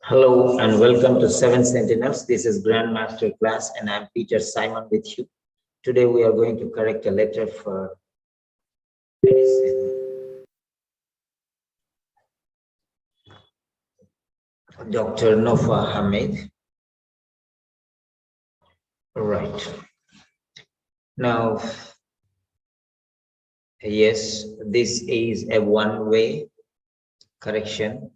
Hello and welcome to Seven Sentinels. This is Grandmaster class and I'm Peter Simon with you. Today we are going to correct a letter for medicine. Dr. Naufa Hameed. Right. Now, yes, this is a one-way correction.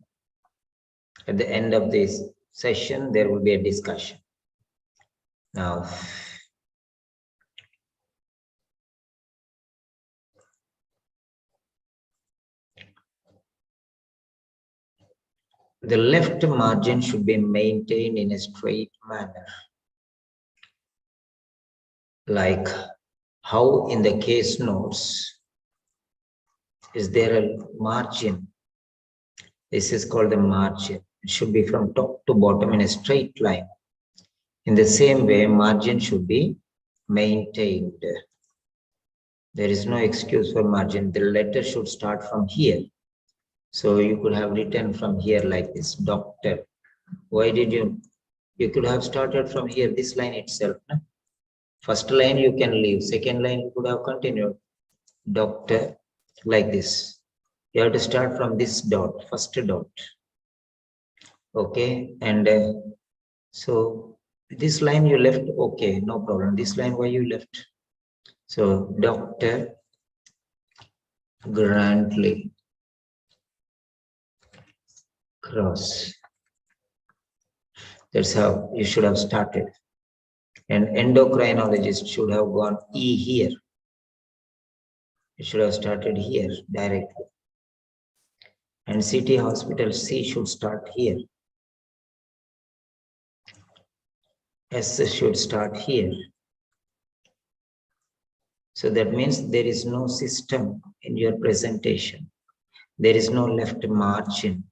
At the end of this session, there will be a discussion. Now, the left margin should be maintained in a straight manner. Like how in the case notes, is there a margin? This is called the margin. It should be from top to bottom in a straight line. In the same way, margin should be maintained. There is no excuse for margin. The letter should start from here. So you could have written from here like this, doctor. Why did you could have started from here, this line itself. No? First line you can leave, second line you could have continued. Doctor, like this. You have to start from this dot, first dot. Okay, and so this line you left, okay, no problem. This line, why you left? So, Dr. Grantley, cross. That's how you should have started. And endocrinologist should have gone E here. It should have started here directly. And city hospital C should start here. S should start here. So that means there is no system in your presentation. There is no left margin.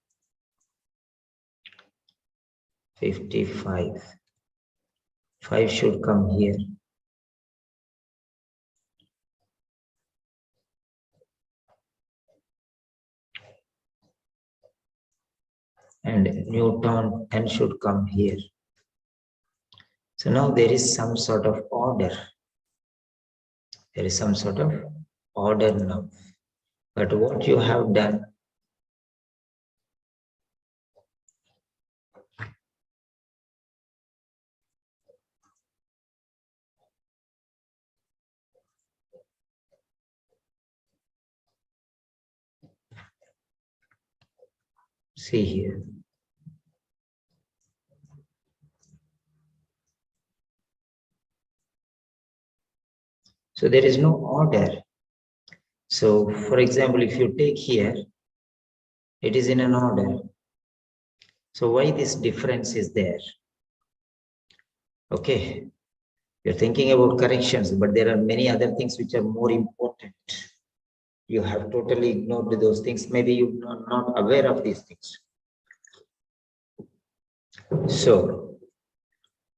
55. 5 should come here. And Newton N should come here. So now there is some sort of order. There is some sort of order now. But what you have done, see here. So there is no order. So for example, if you take here, it is in an order. So why this difference is there? Okay, you're thinking about corrections, but there are many other things which are more important. You have totally ignored those things. Maybe you're not aware of these things. So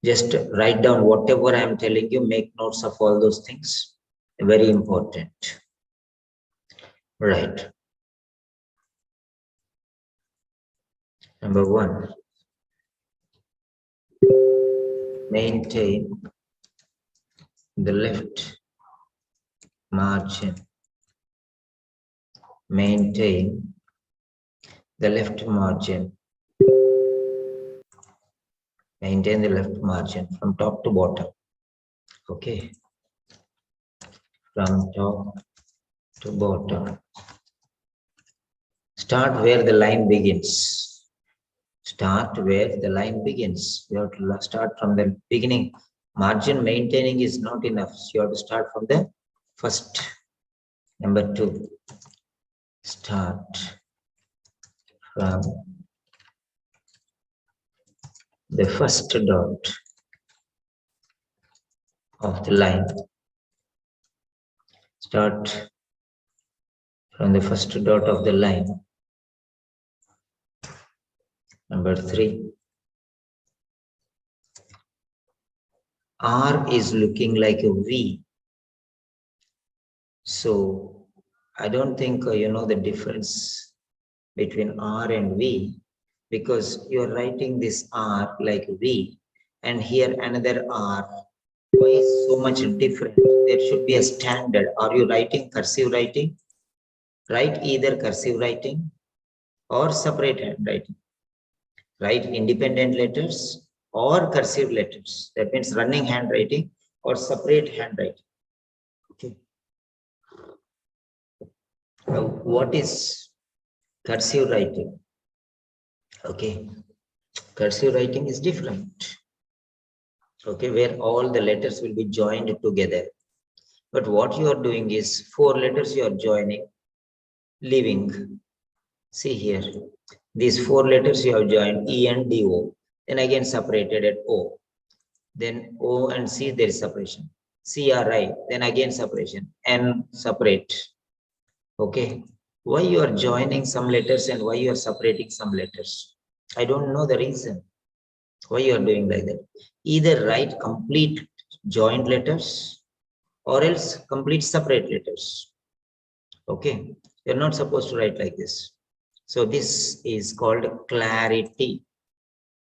just write down whatever I am telling you, make notes of all those things. Very important. Right. Number 1. Maintain the left margin. Maintain the left margin. Maintain the left margin from top to bottom. Okay. From top to bottom. Start where the line begins. Start where the line begins. You have to start from the beginning. Margin maintaining is not enough. So you have to start from the first. Number 2. Start from the first dot of the line. Start from the first dot of the line. Number 3. R is looking like a V. So I don't think you know the difference between R and V. because you are writing this R like V, and here another R. Why is so much different? There should be a standard. Are you writing cursive writing? Write either cursive writing or separate handwriting. Write independent letters or cursive letters. That means running handwriting or separate handwriting. Okay. Now, what is cursive writing? Okay. Cursive writing is different. Okay, where all the letters will be joined together. But what you are doing is 4 letters you are joining, leaving. See here, these 4 letters you have joined E and D O, then again separated at O. Then O and C there is separation. C R I, then again separation. N separate. Okay. Why you are joining some letters and why you are separating some letters? I don't know the reason. Why you are doing like that? Either write complete joined letters or else complete separate letters. Okay, you're not supposed to write like this. So this is called clarity.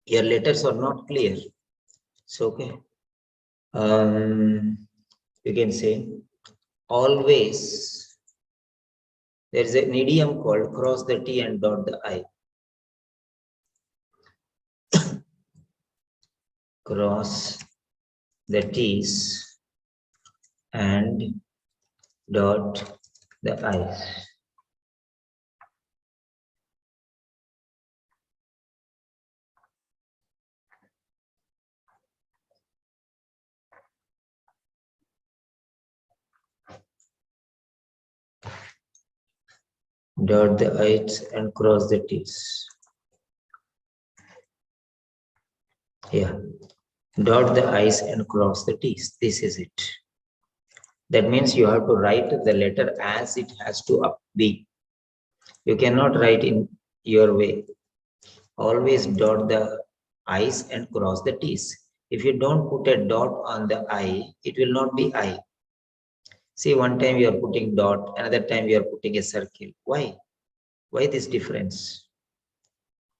Your letters are not clear. So okay, you can say always. There is an idiom called cross the T and dot the I. Cross the T's and dot the I's. Dot the I's and cross the T's. Yeah. Dot the I's and cross the T's. This is it. That means you have to write the letter as it has to be. You cannot write in your way. Always dot the I's and cross the T's. If you don't put a dot on the I, it will not be I. See, one time you are putting dot, another time you are putting a circle. Why? Why this difference?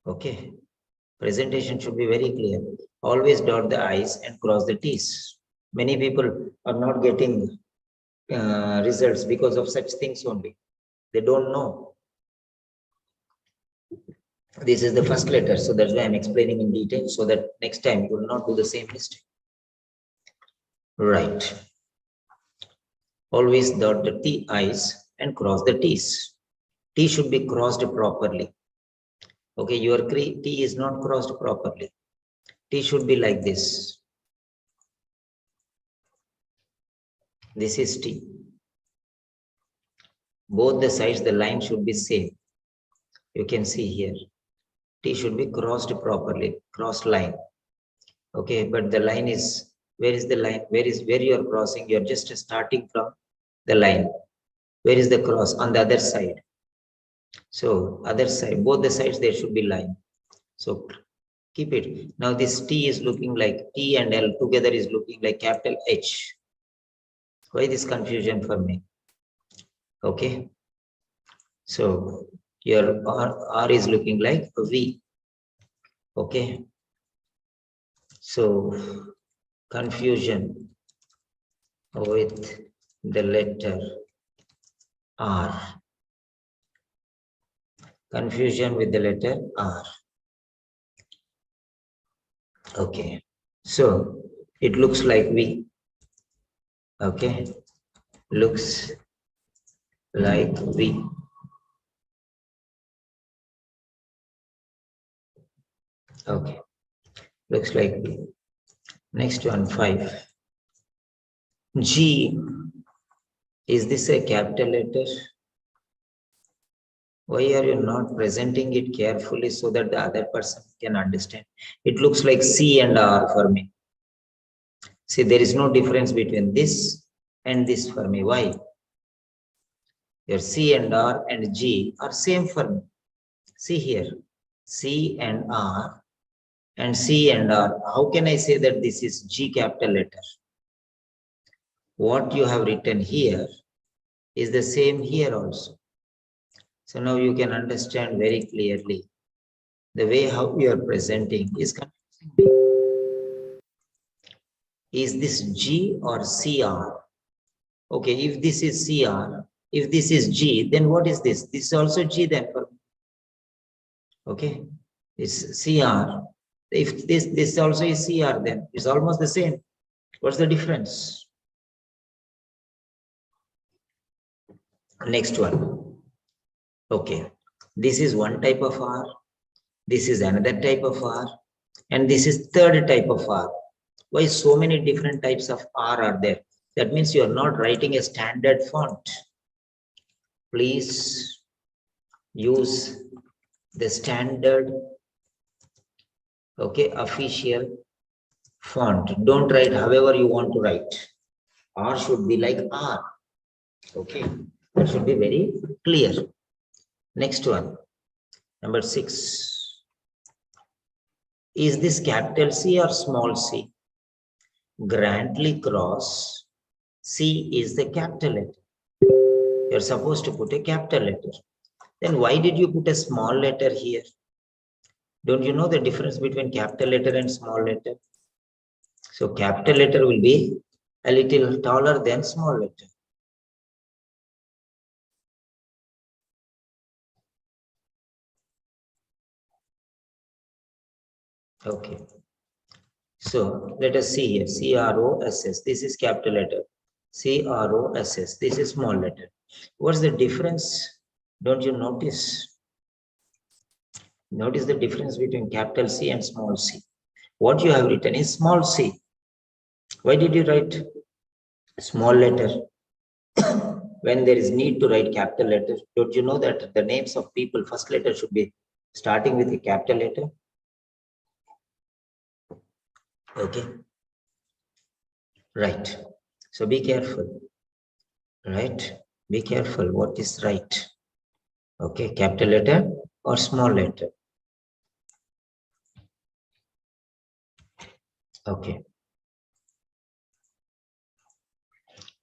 Okay. Presentation should be very clear. Always dot the I's and cross the T's. Many people are not getting results because of such things only. They don't know. This is the first letter, so that's why I'm explaining in detail so that next time you will not do the same mistake. Right. Always dot the T's and cross the T's. T should be crossed properly. Okay, your T is not crossed properly. T should be like this. This is T. Both the sides, the line should be same. You can see here. T should be crossed properly, cross line. Okay, but the line is, where is the line? Where you are crossing? You're just starting from the line. Where is the cross? On the other side. So other side, both the sides there should be line. So keep it. Now this T is looking like T and L together is looking like capital H. Why this confusion for me? Okay. So your R is looking like a V. Okay. So confusion with the letter R. Confusion with the letter R. Okay. So it looks like V. Okay. Looks like V. Okay. Looks like V. Next one, 5. G. Is this a capital letter? Why are you not presenting it carefully so that the other person can understand? It looks like C and R for me. See, there is no difference between this and this for me. Why? Your C and R and G are same for me. See here, C and R and C and R. How can I say that this is G capital letter? What you have written here is the same here also. So now you can understand very clearly The way how you are presenting is confusing me. Is this G or CR? Okay, if this is CR, if this is G, then what is this? This is also G then for me. Okay, it's CR. If this also is CR, then it's almost the same. What's the difference? Next one. Okay, this is one type of R, this is another type of R, and this is third type of R. Why so many different types of R are there? That means you are not writing a standard font. Please use the standard, okay, official font. Don't write however you want to write. R should be like R. Okay, that should be very clear. Next one, number 6. Is this capital C or small c? Grandly cross, C is the capital letter. You're supposed to put a capital letter. Then why did you put a small letter here? Don't you know the difference between capital letter and small letter? So capital letter will be a little taller than small letter. Okay. So let us see here. CROSS. This is capital letter. CROSS. This is small letter. What's the difference? Don't you notice? Notice the difference between capital C and small c. What you have written is small c. Why did you write small letter when there is need to write capital letter? Don't you know that the names of people, first letter should be starting with a capital letter? Okay. Right. So be careful. Right. Be careful what is right. Okay. Capital letter or small letter. Okay.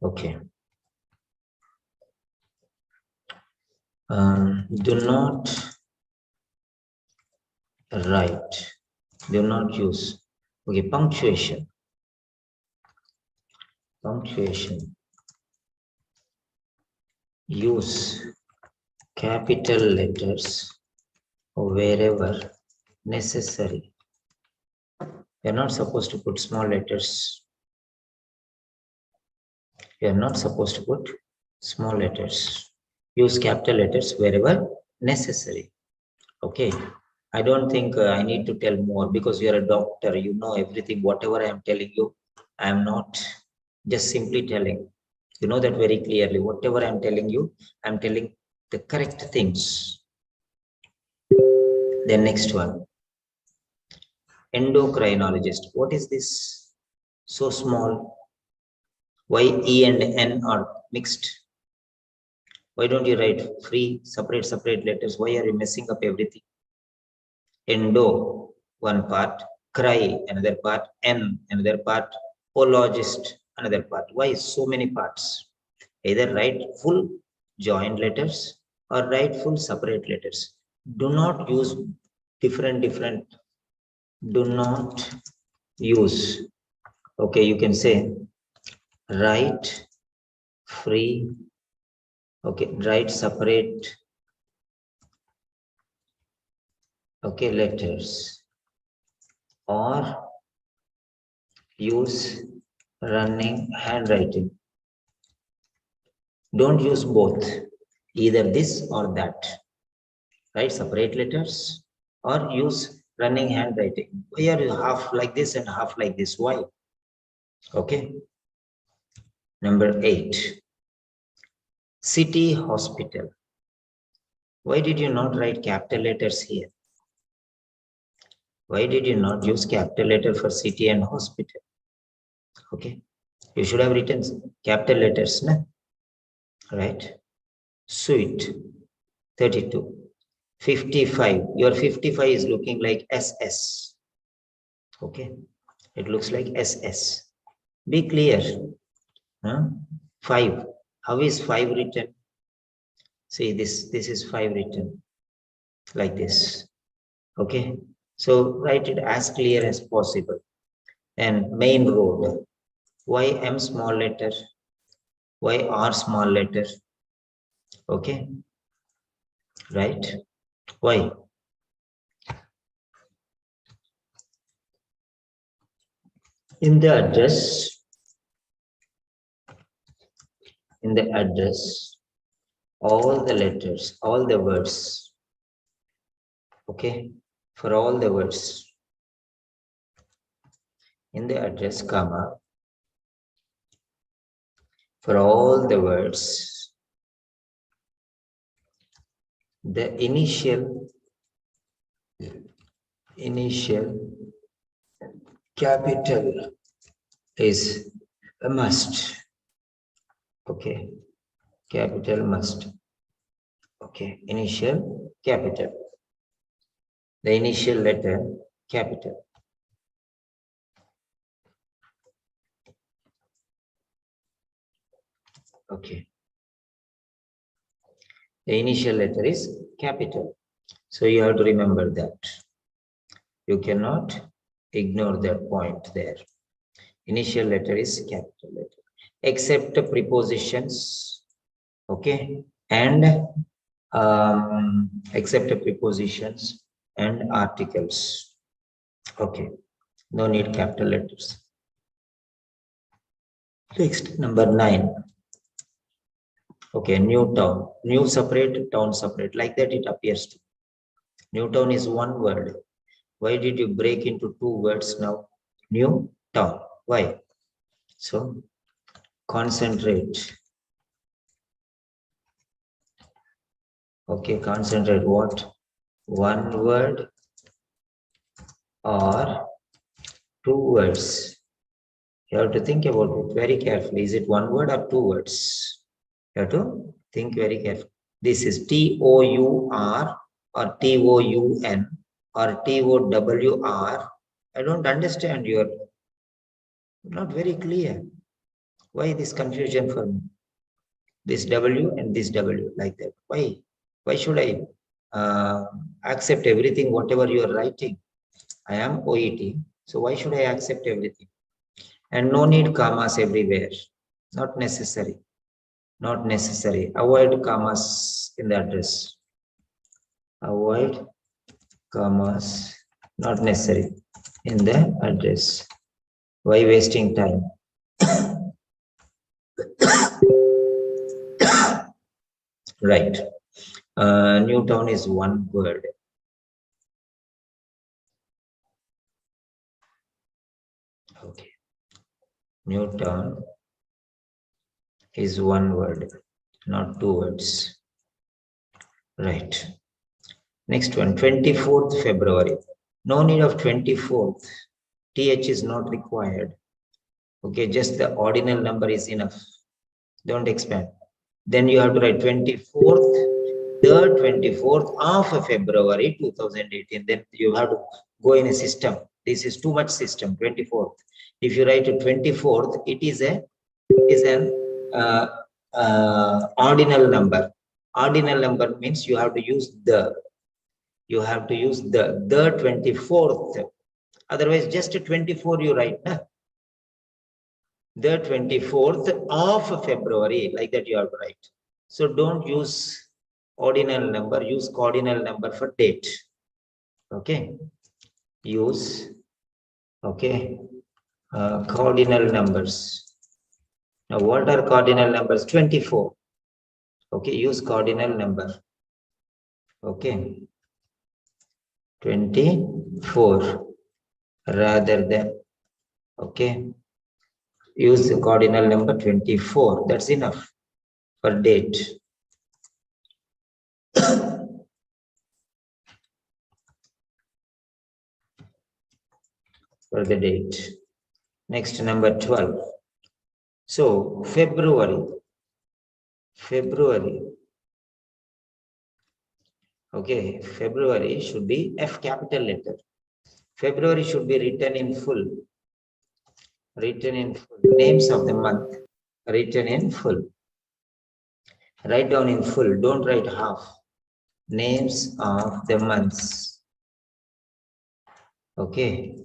Okay. Do not write. Do not use. Okay. Punctuation. Punctuation. Use capital letters wherever necessary. You're not supposed to put small letters. You're not supposed to put small letters. Use capital letters wherever necessary. Okay. I don't think I need to tell more because you're a doctor. You know everything. Whatever I am telling you, I am not just simply telling. You know that very clearly. Whatever I'm telling you, I'm telling the correct things. Then next one. Endocrinologist. What is this? So small. Why E and N are mixed? Why don't you write free, separate letters? Why are you messing up everything? Endo, one part. Cry, another part. N, another part. Ologist, another part. Why so many parts? Either write full joined letters or write full separate letters. Do not use different. Do not use. Okay, you can say write free. Okay, write separate. Okay, letters or use running handwriting. Don't use both, either this or that. Write separate letters or use running handwriting. Why are you half like this and half like this? Why? Okay. Number 8. City hospital. Why did you not write capital letters here? Why did you not use capital letter for city and hospital? Okay. You should have written capital letters, no? Right? Sweet. 32. 55. Your 55 is looking like SS. Okay. It looks like SS. Be clear. Huh? 5. How is 5 written? See, this is 5 written like this. Okay, so write it as clear as possible. And main road, why M small letter, why R small letter? Okay, right? Why? In the address, all the letters, all the words, okay, for all the words in the address, comma, for all the words, the initial capital is a must. Okay, capital must. Okay, initial capital. The initial letter capital. Okay. The initial letter is capital. So you have to remember that. You cannot ignore that point there. Initial letter is capital letter. Except the prepositions, okay, and except the prepositions and articles. Okay, no need capital letters. Next, number 9. Okay, new town, new separate, town separate, like that it appears to. New town is one word. Why did you break into 2 words now? New town. Why? So, concentrate. Okay, concentrate what? One word or 2 words. You have to think about it very carefully. Is it one word or 2 words? You have to think very carefully. This is T-O-U-R or T-O-U-N or T-O-W-R. I don't understand. You're not very clear. Why this confusion for me? This W and this W like that. Why? Why should I accept everything, whatever you are writing? I am OET. So why should I accept everything? And no need commas everywhere. Not necessary. Not necessary. Avoid commas in the address. Avoid commas. Not necessary in the address. Why wasting time? Right. New town is one word. Okay. New town is one word, not 2 words. Right. Next one, 24th February. No need of 24th. TH is not required. Okay, just the ordinal number is enough. Don't expand. Then you have to write 24th, the 24th of February 2018. Then you have to go in a system. This is too much system, 24th. If you write 24th, it is an ordinal number. Ordinal number means you have to use the. You have to use the 24th. Otherwise, just 24 you write. Nah? The 24th of February, like that you have to write. So don't use ordinal number, use cardinal number for date. Okay. Use, okay, cardinal numbers. Now, what are cardinal numbers? 24. Okay, use cardinal number. Okay. 24 rather than, okay, use the cardinal number 24. That's enough for date. For the date. Next, number 12. So, February. Okay, February should be F capital letter. February should be written in full. Written in full. Names of the month. Written in full. Write down in full. Don't write half. Names of the months. Okay,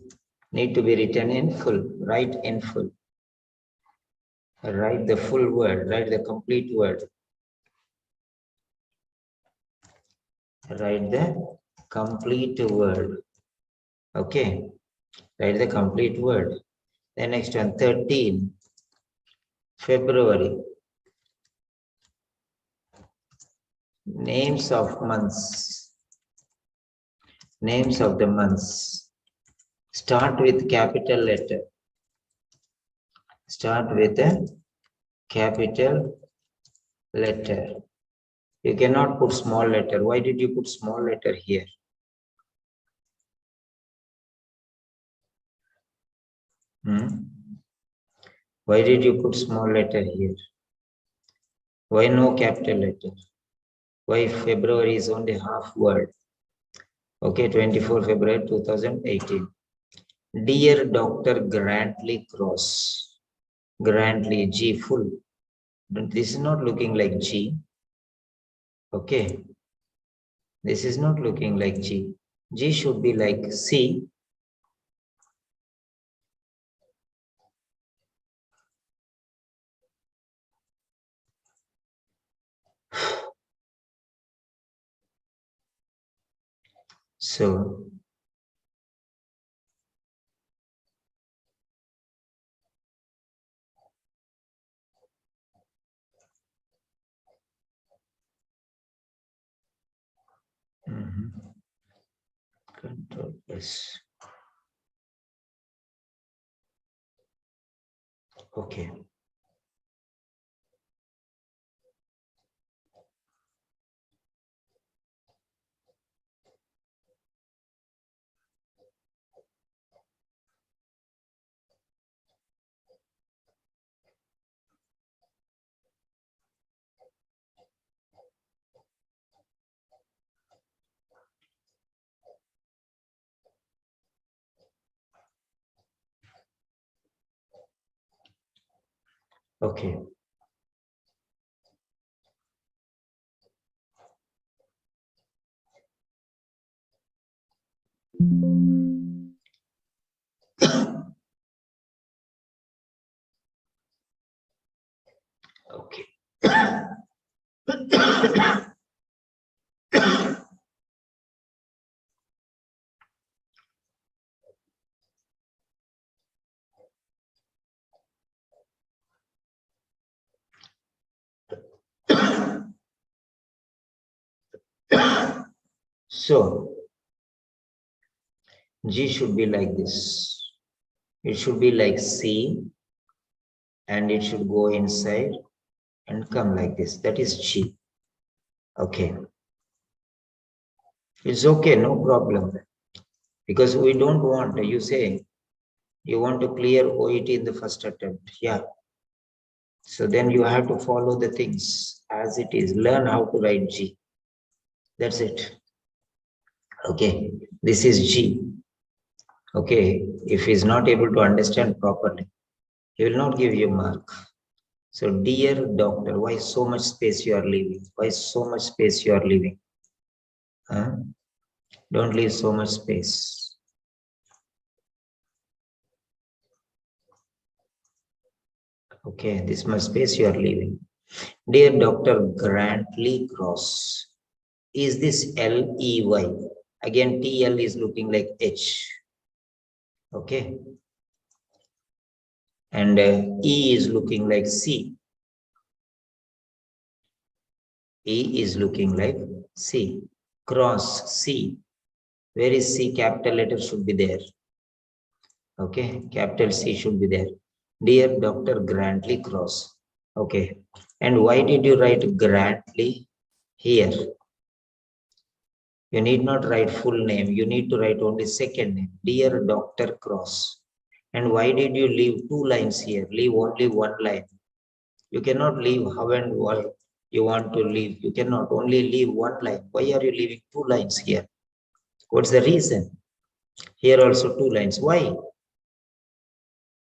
need to be written in full. Write in full. Write the full word. Write the complete word. Write the complete word. Okay, write the complete word. The next one, 13 February. Names of months. Names of the months. Start with capital letter. Start with a capital letter. You cannot put small letter. Why did you put small letter here? Why did you put small letter here? Why no capital letter? Why February is only half word? Okay, 24 February 2018. Dear Dr. Grantley Cross. Grantley, G full. This is not looking like G. Okay. This is not looking like G. G should be like C. So, Control S. Okay. Okay. Okay. So, G should be like this. It should be like C and it should go inside and come like this. That is G. Okay. It's okay, no problem. Because we don't want, you say, you want to clear OET in the first attempt. Yeah. So then you have to follow the things as it is. Learn how to write G. That's it. Okay. This is G. Okay. If he's not able to understand properly, he will not give you mark. So, dear doctor, why so much space you are leaving? Why so much space you are leaving? Huh? Don't leave so much space. Okay, this much space you are leaving. Dear Dr. Grantley Cross, is this L-E-Y? Again, T-L is looking like H. Okay. And E is looking like C. E is looking like C. Cross C. Where is C? Capital letter should be there. Okay, capital C should be there. Dear Dr. Grantley Cross. Okay. And why did you write Grantley here? You need not write full name. You need to write only second name. Dear Dr. Cross. And why did you leave two lines here? Leave only one line. You cannot leave how and what you want to leave. You cannot only leave one line. Why are you leaving two lines here? What's the reason? Here also two lines. Why?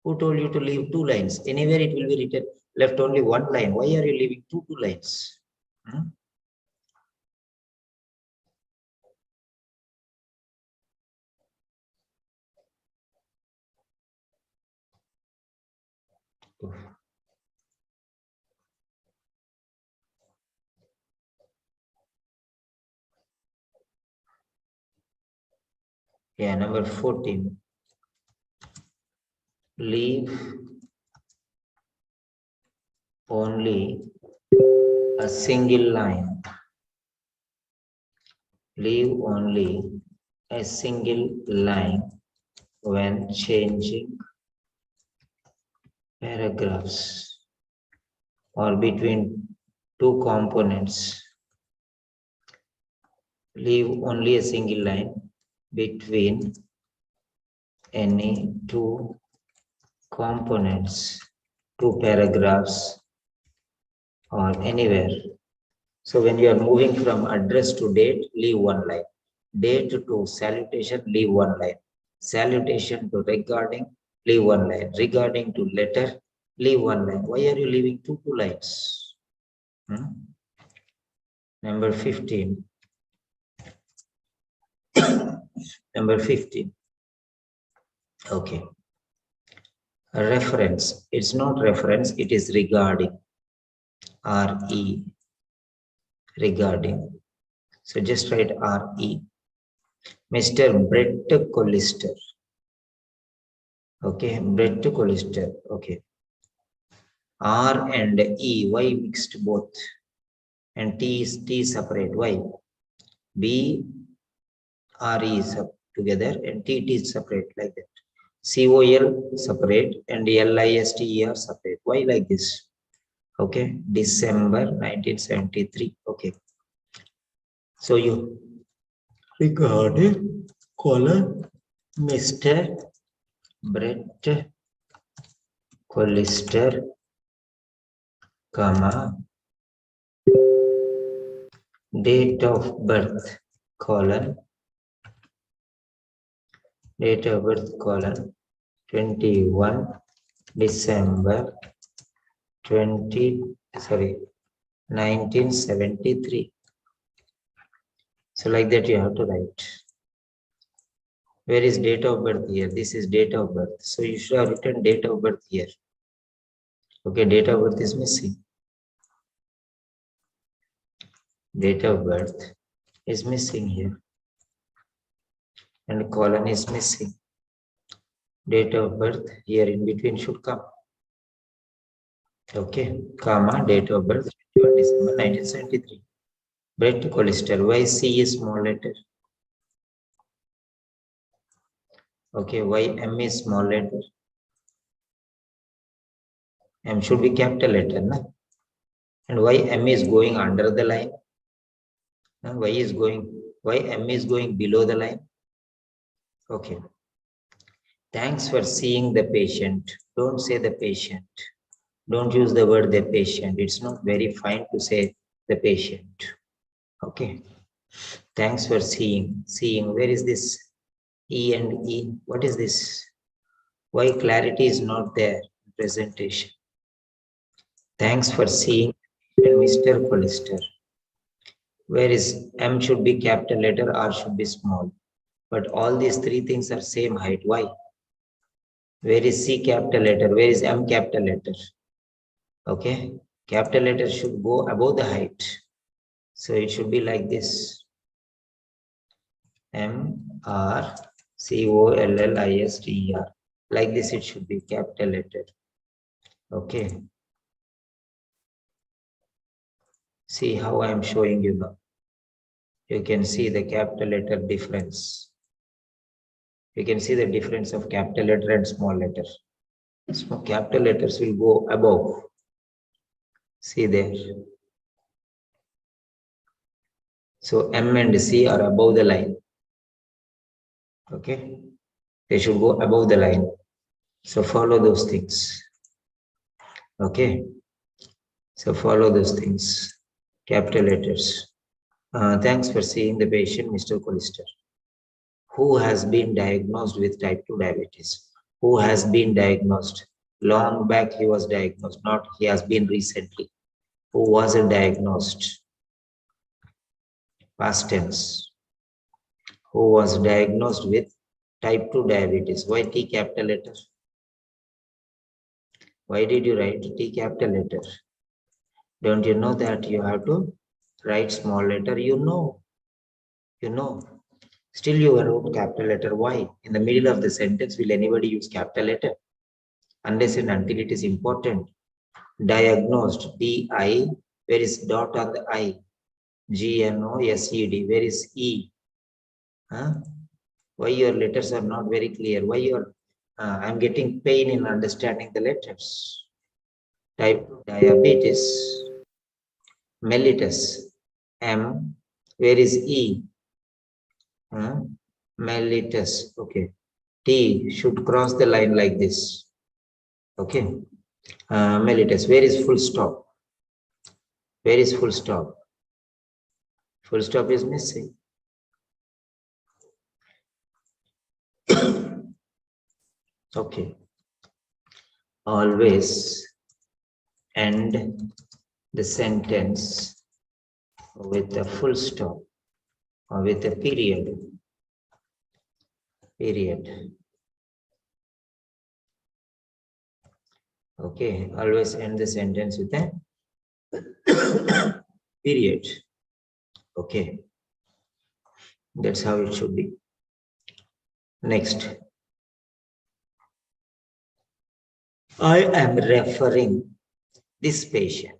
Who told you to leave two lines? Anywhere it will be written left only one line. Why are you leaving two lines? Yeah, number 14. Leave only a single line. Leave only a single line when changing paragraphs or between two components. Leave only a single line between any two components, two paragraphs, or anywhere. So when you are moving from address to date, leave one line. Date to salutation, leave one line. Salutation to regarding, leave one line. Regarding to letter, leave one line. Why are you leaving two lines? Number 15. Number 15. Okay. A reference. It's not reference, it is regarding. R-E. Regarding. So just write R-E. Mr. Brett Collister. Okay, Brett Collister. Okay. R and E, why mixed both? And T is T separate. Why? B, R, E is together and T, T is separate like that. COL separate and LISTER separate. Why like this? Okay, December 1973. Okay. So you regarded colon Mr. Brett Collister, comma, date of birth, colon, date of birth, colon, 21 December 1973. So like that you have to write. Where is date of birth here? This is date of birth. So you should have written date of birth here. Okay, date of birth is missing. Date of birth is missing here. And colon is missing. Date of birth here in between should come. Okay, comma, date of birth, 21 December 1973. Brett Collister, why C is small letter? Okay, why M is small letter? M should be capital letter, no? And why M is going under the line? Why M is going below the line? Okay. Thanks for seeing the patient. Don't say the patient. Don't use the word the patient. It's not very fine to say the patient. Okay. Thanks for seeing. Seeing. Where is this? E and E. What is this? Why clarity is not there in presentation? Thanks for seeing Mr. Collister. Where is M should be capital letter, R should be small. But all these three things are same height. Why? Where is C capital letter? Where is M capital letter? Okay. Capital letter should go above the height. So it should be like this. M-R-C-O-L-L-I-S-T-E-R. Like this it should be capital letter. Okay. See how I am showing you now. You can see the capital letter difference. You can see the difference of capital letter and small letter. So capital letters will go above. See there. So M and C are above the line. Okay. They should go above the line. So follow those things. Okay. So follow those things. Capital letters. Thanks for seeing the patient, Mr. Collister, who has been diagnosed with type 2 diabetes. Who has been diagnosed? Long back he was diagnosed, not he has been recently. Who wasn't diagnosed? Past tense. Who was diagnosed with type 2 diabetes? Why T capital letter? Why did you write T capital letter? Don't you know that you have to write small letter? You know. Still you wrote capital letter Y. In the middle of the sentence, will anybody use capital letter? Unless and until it is important. Diagnosed, D-I, where is dot on the I? G-N-O-S-E-D, where is E? Huh? Why your letters are not very clear? Why you're, I'm getting pain in understanding the letters. Type 2 diabetes, mellitus, M, where is E? Mellitus, okay. T should cross the line like this. Okay. Mellitus, where is full stop? Where is full stop? Full stop is missing. Okay. Always end the sentence with a full stop or with a period. Period. Okay. Always end the sentence with a period. Okay. That's how it should be. Next. I am referring this patient.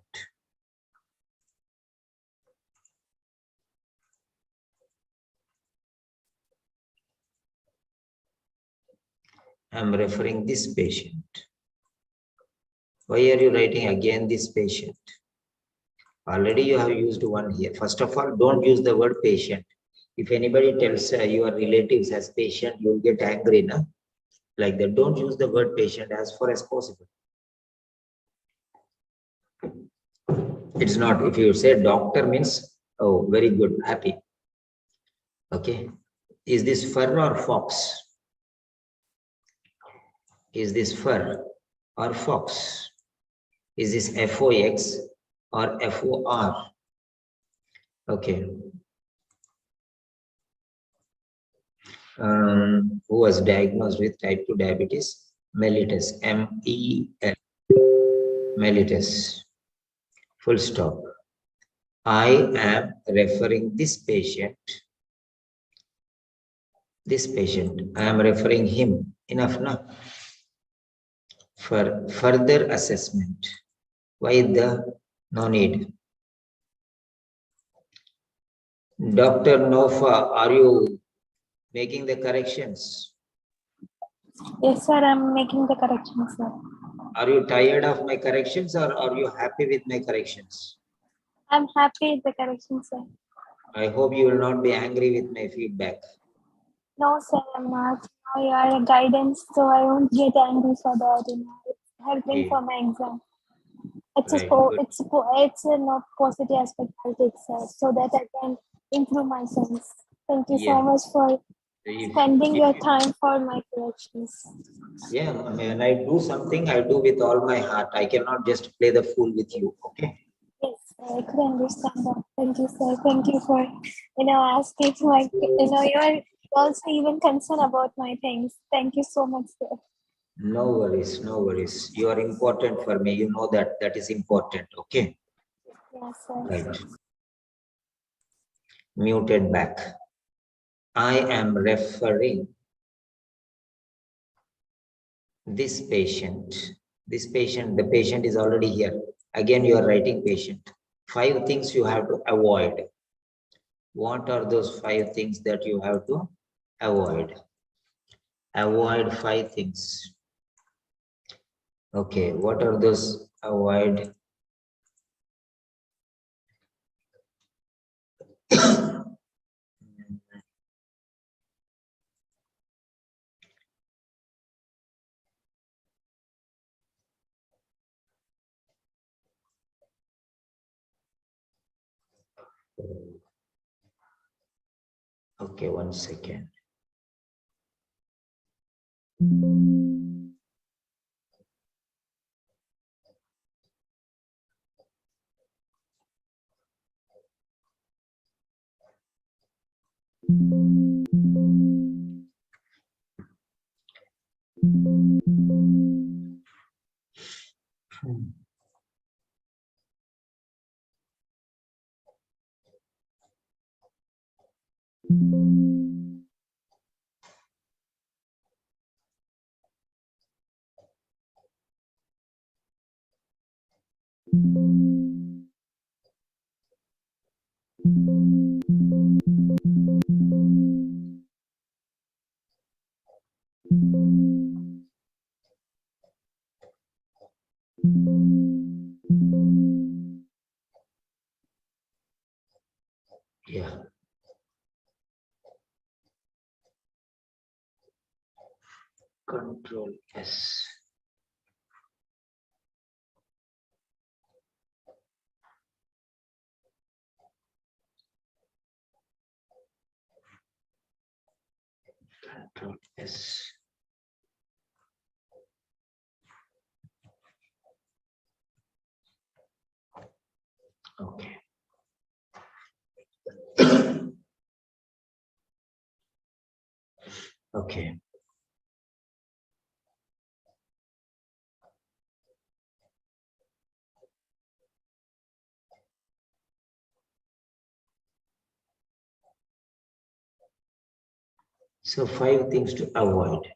I'm referring this patient. Why are you writing again this patient? Already you have used one here. First of all, don't use the word patient. If anybody tells your relatives as patient, you'll get angry, no? Like that. Don't use the word patient as far as possible. It's not. If you say doctor means, oh, very good, happy. Okay. Is this fur or fox? Is this fur or fox? Is this FOX or FOR? Okay. Who was diagnosed with type 2 diabetes? Mellitus, M-E-L, Mellitus, full stop. I am referring this patient, I am referring him, enough now, for further assessment. Why the no need? Dr. Naufa, are you making the corrections? Yes, sir, I'm making the corrections, sir. Are you tired of my corrections or are you happy with my corrections? I'm happy with the corrections, sir. I hope you will not be angry with my feedback. No, sir, I'm not. Now you are a guidance, so I won't get angry for that. It's helping Okay. for my exam. It's Right, it's a not positive aspect I'll take, sir, so that I can improve myself. Thank you so Yeah. much for If, spending if your time for my corrections. yeah, I mean, when I do something, I do with all my heart. I cannot just play the fool with you. Okay. Yes, I could understand that. Thank you, sir. Thank you for, asking my, you're also even concerned about my things. Thank you so much, sir. No worries, no worries. You are important for me. You know that that is important. Okay. Yes, sir. Right. Muted back. I am referring this patient. This patient, the patient is already here. Again, you are writing patient. 5 things you have to avoid. What are those 5 things that you have to avoid? Avoid 5 things. Okay, what are those avoid? Okay, 1 second. Yeah. Control S. Control S. Okay. Okay. So 5 things to avoid.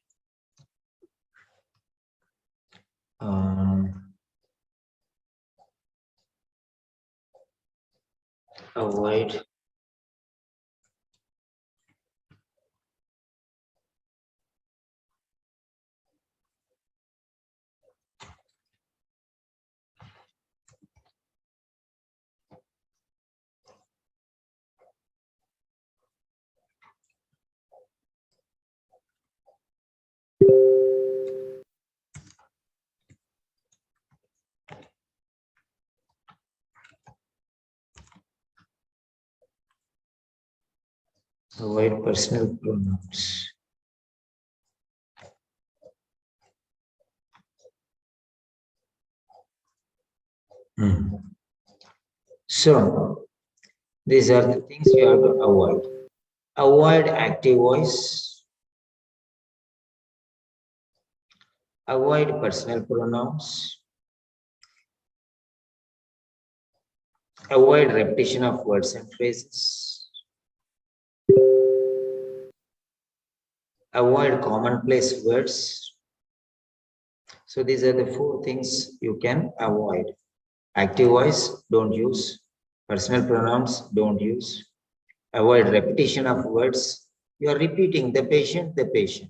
Avoid personal pronouns. So these are the things you have to avoid. Avoid active voice. Avoid personal pronouns. Avoid repetition of words and phrases. Avoid commonplace words. So these are the 4 things you can avoid. Active voice, don't use. Personal pronouns, don't use. Avoid repetition of words. You are repeating the patient, the patient.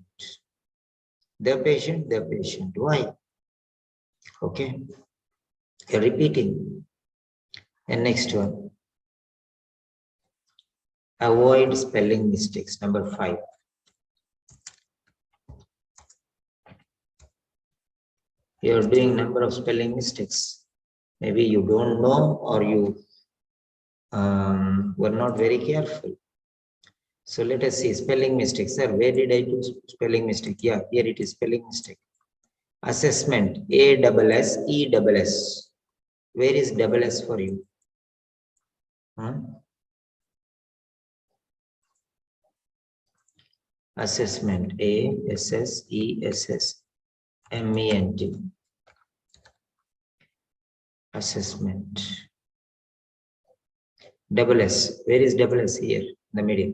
The patient, the patient. Why? Okay. You're repeating. And next one. Avoid spelling mistakes. Number 5. You're doing number of spelling mistakes. Maybe you don't know or you were not very careful. So let us see spelling mistakes. Sir, where did I do spelling mistake? Yeah, here it is spelling mistake. Assessment, ASSESS. Where is double S for you? Assessment, ASSESSMENT. Assessment. Double S. Where is double S here? In the middle.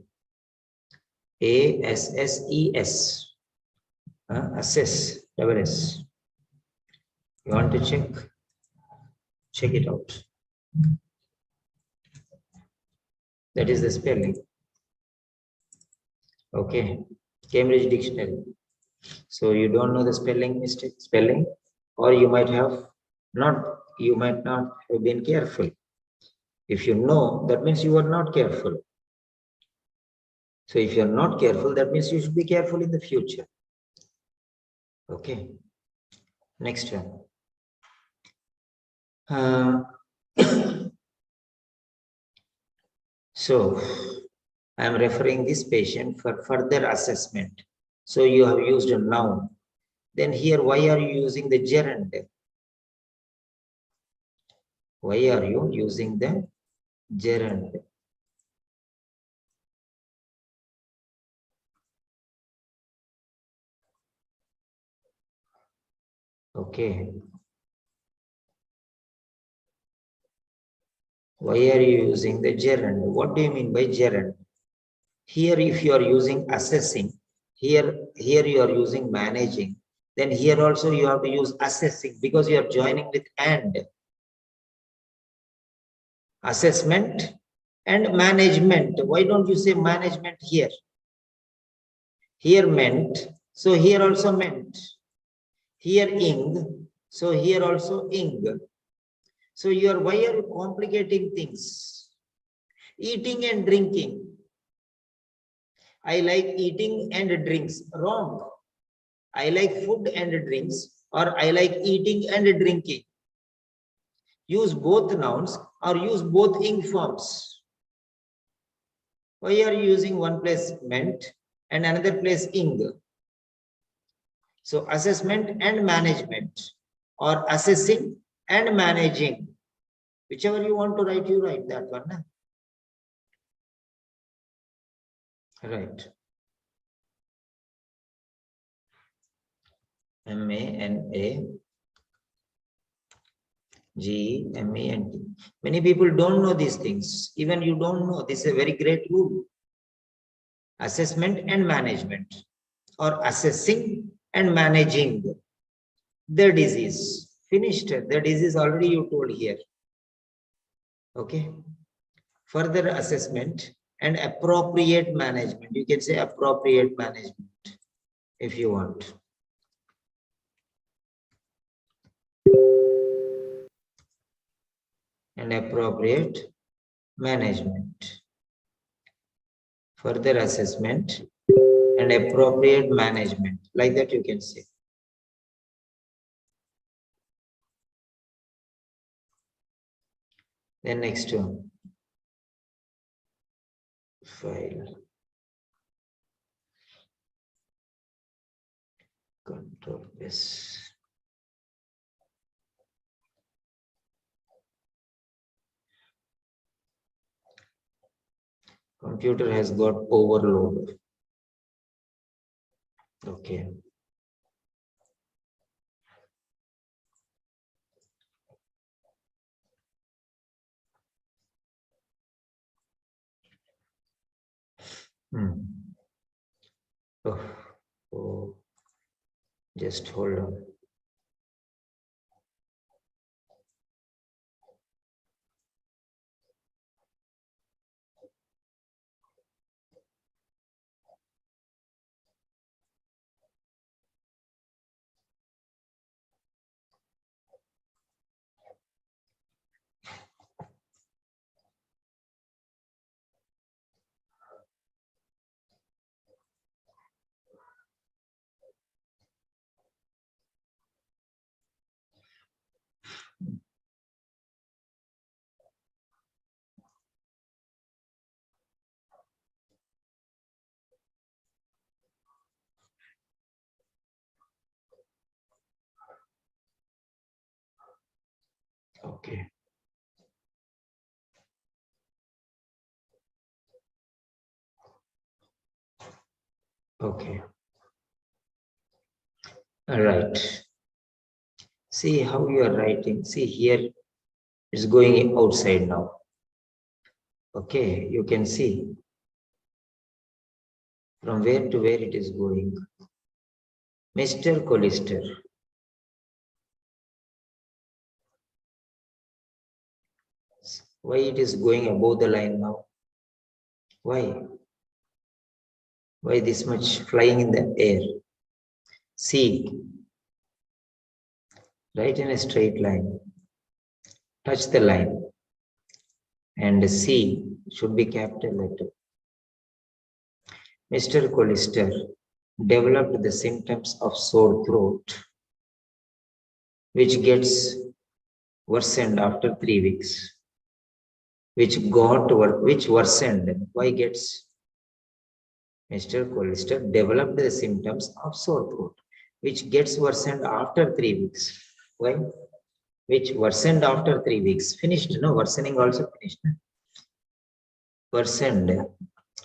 ASSES. Assess. Double S. You want to check? Check it out. That is the spelling. Okay. Cambridge Dictionary. So you don't know the spelling mistake, or you might not have been careful. If you know, that means you are not careful. So if you are not careful, that means you should be careful in the future. Okay. Next one. So I am referring this patient for further assessment. So you have used a noun. Then here, why are you using the gerund? Why are you using the gerund? Okay. Why are you using the gerund? What do you mean by gerund? Here, if you are using assessing, here you are using managing, then here also you have to use assessing because you are joining with and. assessment and management. Why don't you say management here? Here meant, so here also meant. Here ing, so here also ing. So why are you complicating things? Eating and drinking. I like eating and drinks. Wrong. I like food and drinks, or I like eating and drinking. Use both nouns or use both ing forms. Why are you using one place meant and another place ing? So assessment and management, or assessing and managing. Whichever you want to write, you write that one. Na? Right. M-A-N-A-G-E-M-E-N-T. Many people don't know these things. Even you don't know. This is a very great rule. Assessment and management, or assessing and managing the disease. Finished. The disease already you told here. Okay. Further assessment and appropriate management. You can say appropriate management if you want. And appropriate management. Further assessment and appropriate management. Like that you can say. Then next one. File. Control S. Computer has got overload. Okay. Oh, just hold on. Okay. Okay. All right. See how you are writing. See here, it's going outside now. Okay, you can see from where to where it is going. Mr. Collister. Why it is going above the line now? Why? Why this much flying in the air? C. Write in a straight line. Touch the line. And C should be capital letter. Mr. Collister developed the symptoms of sore throat, which gets worsened after 3 weeks. Which worsened. Why gets? Mr. Collister developed the symptoms of sore throat, which gets worsened after 3 weeks. Why? Which worsened after 3 weeks. Finished, no? Worsening also finished. Worsened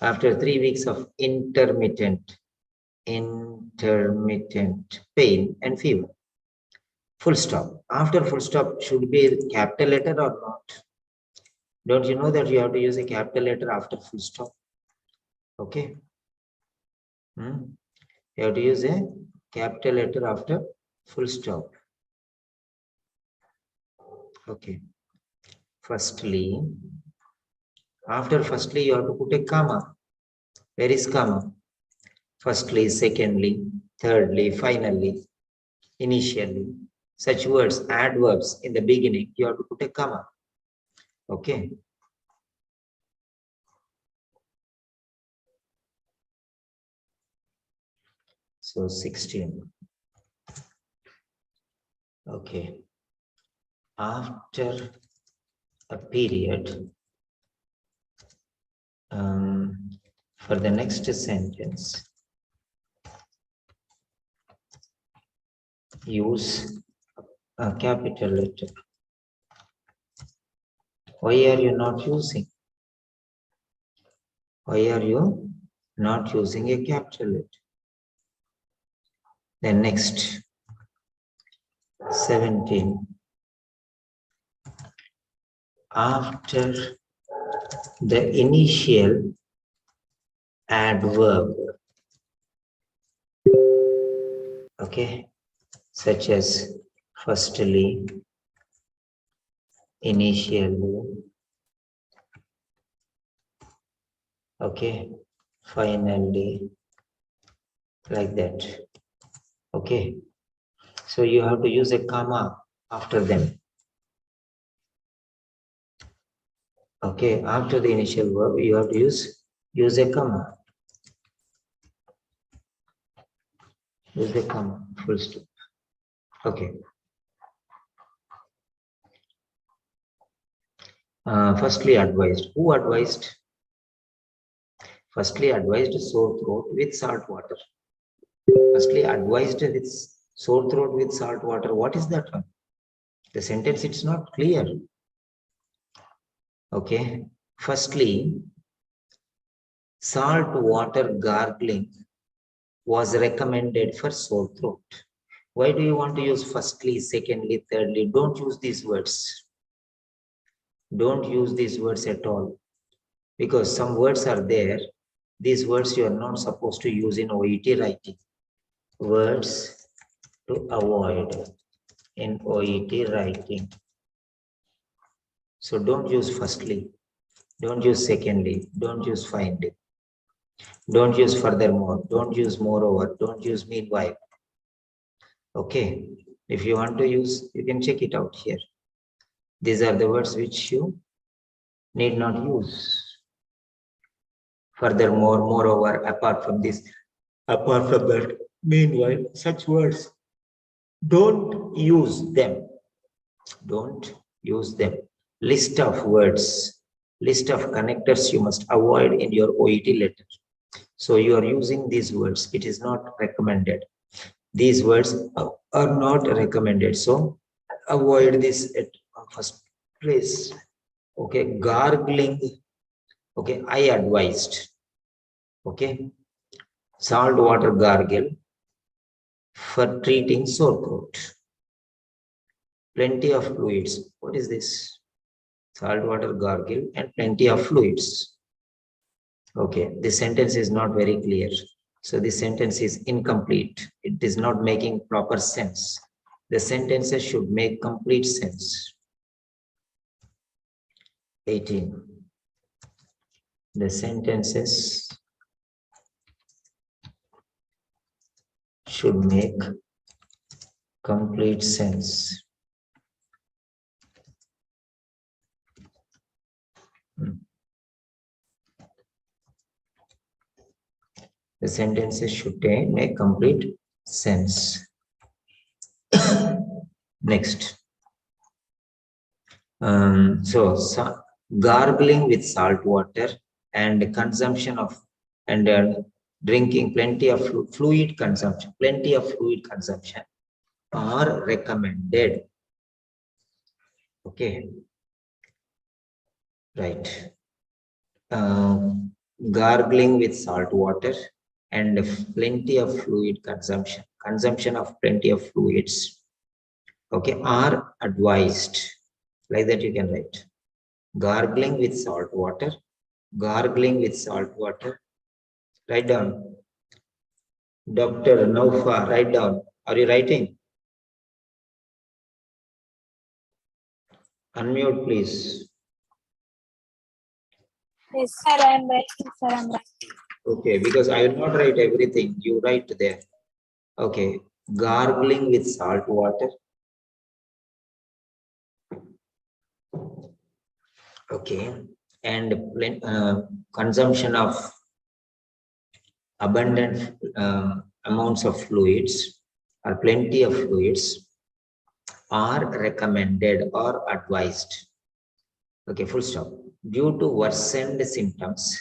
after 3 weeks of intermittent pain and fever. Full stop. After full stop should be a capital letter or not? Don't you know that you have to use a capital letter after full stop? Okay. You have to use a capital letter after full stop. Okay. Firstly. After firstly, you have to put a comma. Where is comma? Firstly, secondly, thirdly, finally, initially. Such words, adverbs in the beginning, you have to put a comma. Okay. So 16. Okay. After a period, for the next sentence, use a capital letter. Why are you not using? Why are you not using a capital letter? Then next, 17. After the initial adverb, okay, such as firstly, initially, okay, finally, like that. Okay, so you have to use a comma after them. Okay, after the initial verb, you have to use a comma. Use the comma, full stop. Okay. Firstly advised. Who advised? Firstly advised sore throat with salt water. Firstly advised with sore throat with salt water. What is that one? The sentence, it's not clear. Okay. Firstly, salt water gargling was recommended for sore throat. Why do you want to use firstly, secondly, thirdly? Don't use these words. Don't use these words at all. Because some words are there. These words you are not supposed to use in OET writing. Words to avoid in OET writing. So don't use firstly. Don't use secondly. Don't use finally. Don't use furthermore. Don't use moreover. Don't use meanwhile. Okay. If you want to use, you can check it out here. These are the words which you need not use. Furthermore, moreover, apart from this, apart from that, meanwhile, such words, don't use them. Don't use them. List of words, list of connectors you must avoid in your OET letter. So you are using these words. It is not recommended. These words are not recommended. So avoid this at first place. Okay, gargling. Okay, I advised. Okay, salt water gargle for treating sore throat. Plenty of fluids. What is this? Salt water gargle and plenty of fluids. Okay, this sentence is not very clear. So this sentence is incomplete. It is not making proper sense. The sentences should make complete sense. 18. The sentences should make complete sense. The sentences should make complete sense. Next. So gargling with salt water and consumption of drinking plenty of fluid consumption are recommended. Okay, right. Gargling with salt water and plenty of fluid consumption of plenty of fluids, okay, are advised. Like that you can write. Gargling with salt water, gargling with salt water. Write down. Dr. Naufa, write down. Are you writing? Unmute, please. Yes, sir, I'm writing, sir, I'm writing. Okay, because I will not write everything. You write there. Okay. Gargling with salt water. Okay. And consumption of abundant amounts of fluids or plenty of fluids are recommended or advised. Okay, full stop. Due to worsened symptoms.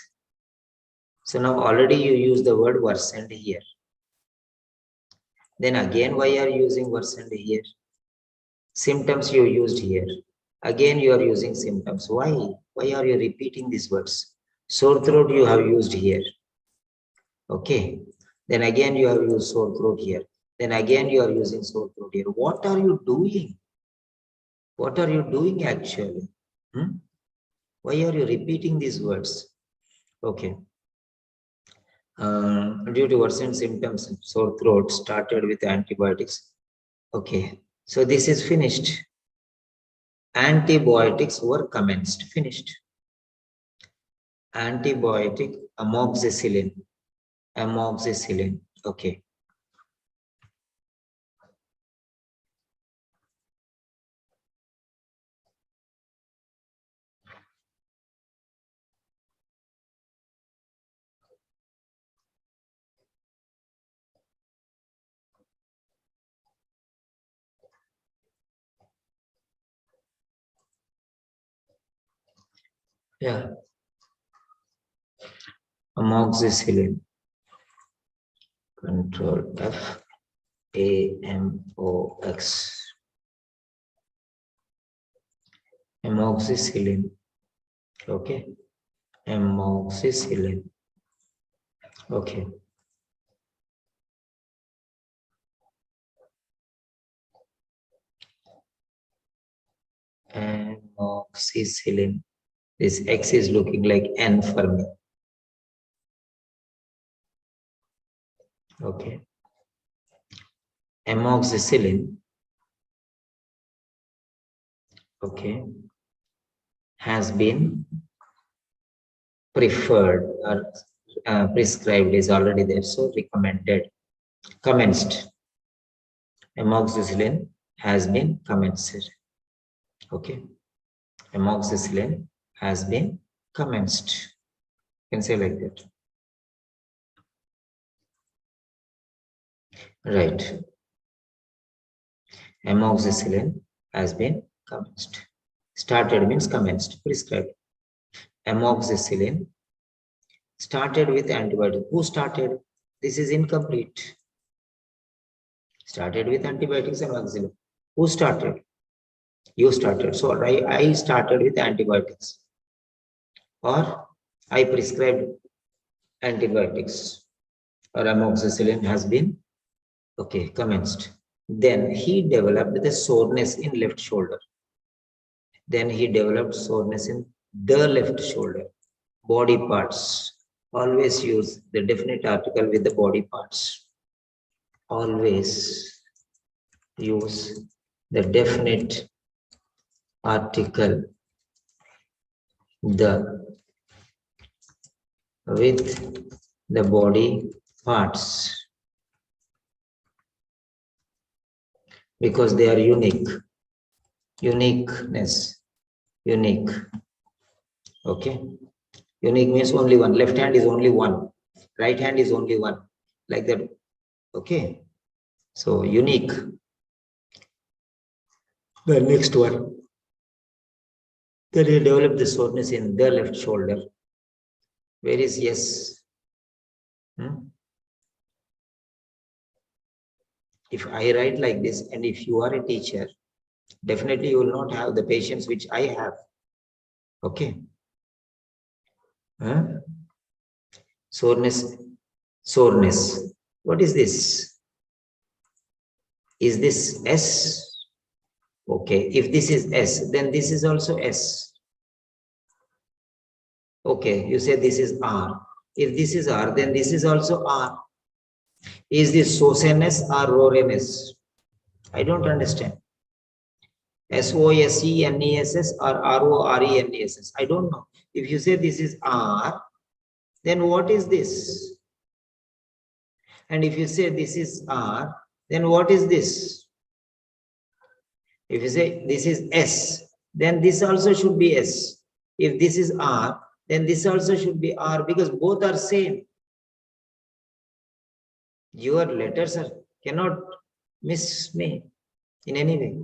So now already you use the word worsened here. Then again, why are you using worsened here? Symptoms you used here. Again, you are using symptoms. Why? Why are you repeating these words? Sore throat you have used here. Okay. Then again, you have used sore throat here. Then again, you are using sore throat here. What are you doing? What are you doing actually? Why are you repeating these words? Okay. Due to worsened symptoms, sore throat started with antibiotics. Okay. So this is finished. Antibiotics were commenced. Finished. Antibiotic amoxicillin. Amoxicillin. Okay. Yeah. Amoxicillin. Control F. AMOX. Amoxicillin. Okay. Amoxicillin. Okay. Amoxicillin. This X is looking like N for me. Okay. Amoxicillin. Okay. Has been preferred or prescribed is already there. So recommended. Commenced. Amoxicillin has been commenced. Okay. Amoxicillin has been commenced. You can say like that. Right. Amoxicillin has been commenced. Started means commenced, prescribed. Amoxicillin started with antibiotic. Who started? This is incomplete. Started with antibiotics and amoxicillin. Who started? You started. So I started with antibiotics. Or I prescribed antibiotics. Or amoxicillin has been, okay, commenced. Then he developed the soreness in left shoulder. Then he developed soreness in the left shoulder. Body parts. Always use the definite article with the body parts. Always use the definite article the with the body parts because they are unique. Uniqueness. Unique. Okay. Unique means only one. Left hand is only one. Right hand is only one. Like that. Okay. So unique. The next one. Then you develop the soreness in the left shoulder. Where is yes? If I write like this, and if you are a teacher, definitely you will not have the patience which I have. Okay. Soreness. Soreness. What is this? Is this S? Okay. If this is S, then this is also S. Okay. You say this is R. If this is R, then this is also R. Is this soseness or roreness? I don't understand. SOSENESS or RORENESS? I don't know. If you say this is R, then what is this? And if you say this is R, then what is this? If you say this is S, then this also should be S. If this is R, then this also should be R, because both are same. Your letters cannot miss me in any way.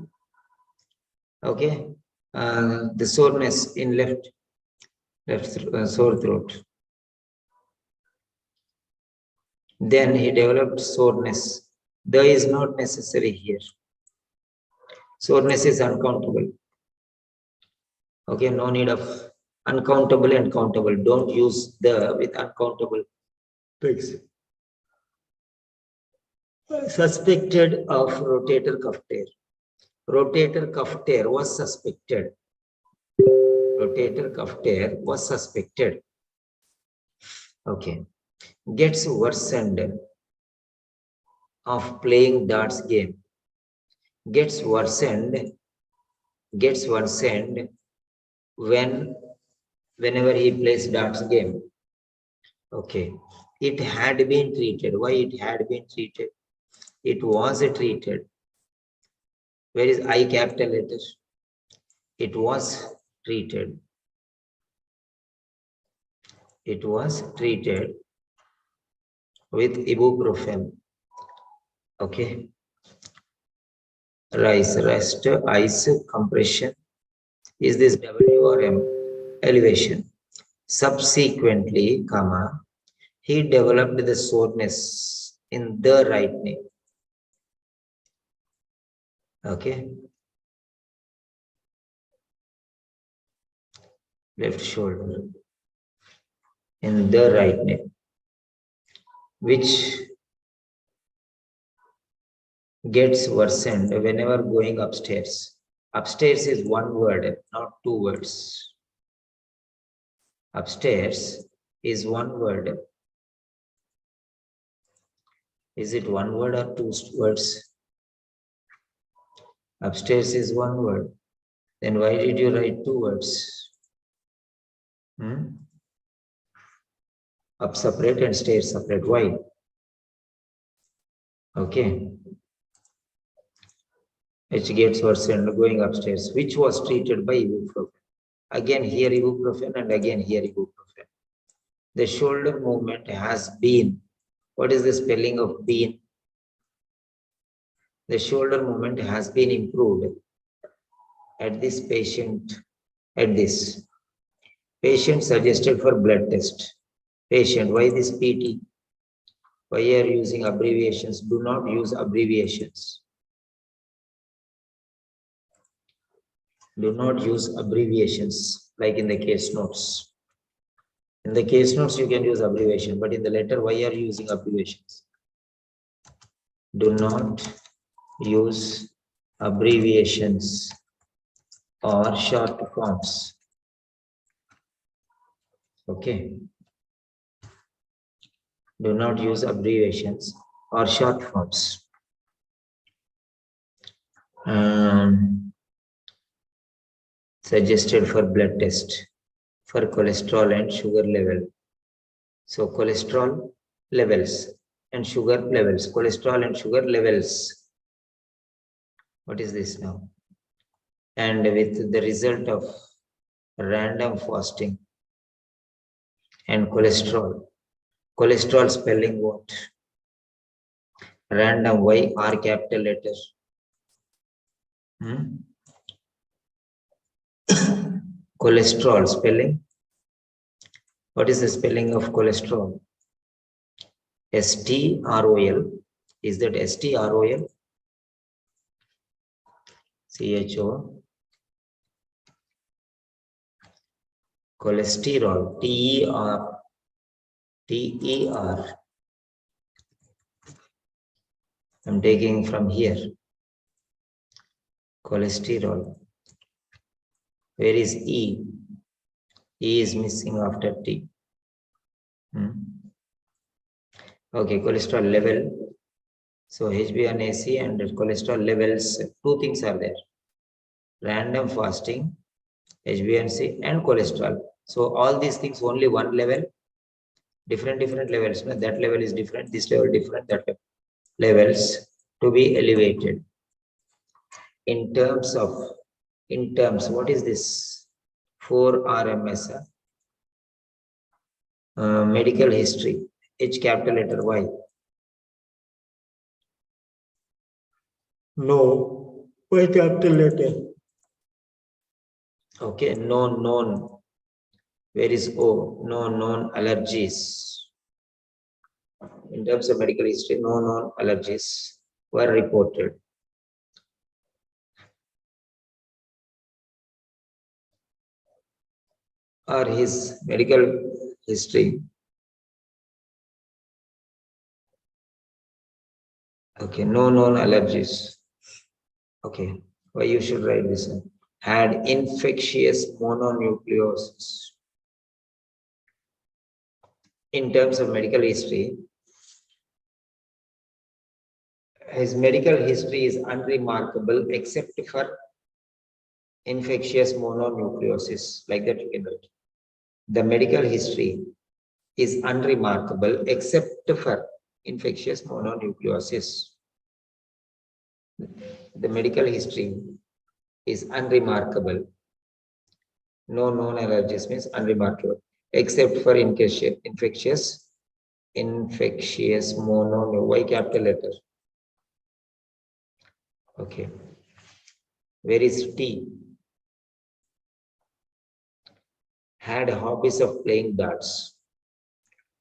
Okay, the soreness in left sore throat. Then he developed soreness. The is not necessary here. Soreness is uncountable. Okay, no need of uncountable and countable. Don't use the with uncountable things. Suspected of rotator cuff tear. Rotator cuff tear was suspected. Rotator cuff tear was suspected. Okay. Gets worsened of playing darts game. Gets worsened whenever he plays darts game. Okay. It had been treated. Why it had been treated? It was treated. Where is I capital letter? It was treated. It was treated with ibuprofen. Okay. Rest, ice, compression. Is this W or M? Elevation. Subsequently, he developed the soreness in the right knee. Okay. Left shoulder. In the right knee. Which gets worsened whenever going upstairs. Upstairs is one word, not two words. Upstairs is one word. Is it one word or two words? Upstairs is one word. Then why did you write two words? Up separate and stairs separate. Why? Okay. Which gets worsened going upstairs, which was treated by ibuprofen. Again here ibuprofen and again here ibuprofen. The shoulder movement has been. What is the spelling of been? The shoulder movement has been improved at this patient, at this. Patient suggested for blood test. Patient, why this PT? Why are you using abbreviations? Do not use abbreviations. Do not use abbreviations like in the case notes. In the case notes, you can use abbreviation, but in the letter, why are you using abbreviations? Do not use abbreviations or short forms. Okay. Do not use abbreviations or short forms. Suggested for blood test for cholesterol and sugar level. So cholesterol levels and sugar levels. Cholesterol and sugar levels. What is this now? And with the result of random fasting and cholesterol. Cholesterol spelling what? Random, Y, R capital letter. Cholesterol spelling. What is the spelling of cholesterol? S-T-R-O-L. Is that S-T-R-O-L? C-H-O. Cholesterol. T-E-R. T-E-R. I'm taking from here. Cholesterol. Where is E? E is missing after T. Okay, cholesterol level. So HbA1c and cholesterol levels, two things are there. Random fasting, HbA1c and cholesterol. So all these things only one level, different levels. No? That level is different, this level different, that levels to be elevated. In terms, what is this? 4 RMS. Medical history, H capital letter Y. No, Y capital letter. Okay, no known. Where is O? No known allergies. In terms of medical history, no known allergies were reported. Or his medical history. Okay, no known allergies. Okay, why you should write this one? Had infectious mononucleosis. In terms of medical history, his medical history is unremarkable except for infectious mononucleosis. Like that you can write. The medical history is unremarkable except for infectious mononucleosis. The medical history is unremarkable. No known allergies means unremarkable, except for infectious mono, Y capital letter. Okay. Where is T? Had hobbies of playing darts.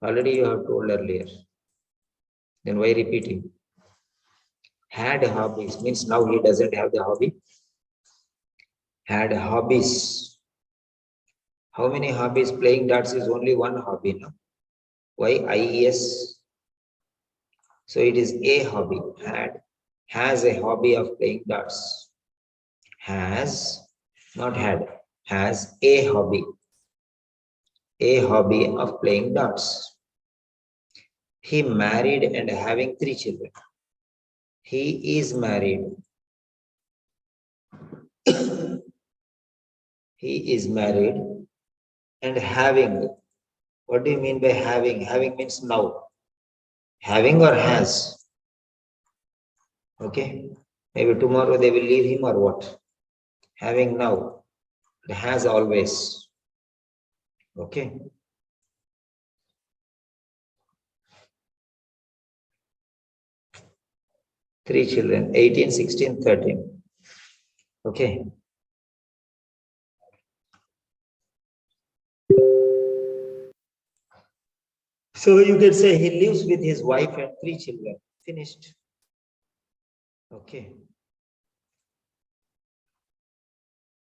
Already you have told earlier. Then why repeating? Had hobbies means now he doesn't have the hobby. Had hobbies. How many hobbies? Playing darts is only one hobby, no? Why IES? So it is a hobby. Has a hobby of playing darts. Has, not had, has a hobby. A hobby of playing darts. He married and having 3 children. He is married. He is married and having. What do you mean by having? Having means now. Having or has. Okay. Maybe tomorrow they will leave him or what? Having now. It has always. Okay. Three children, 18, 16, 13. Okay. So you can say he lives with his wife and 3 children. Finished. Okay.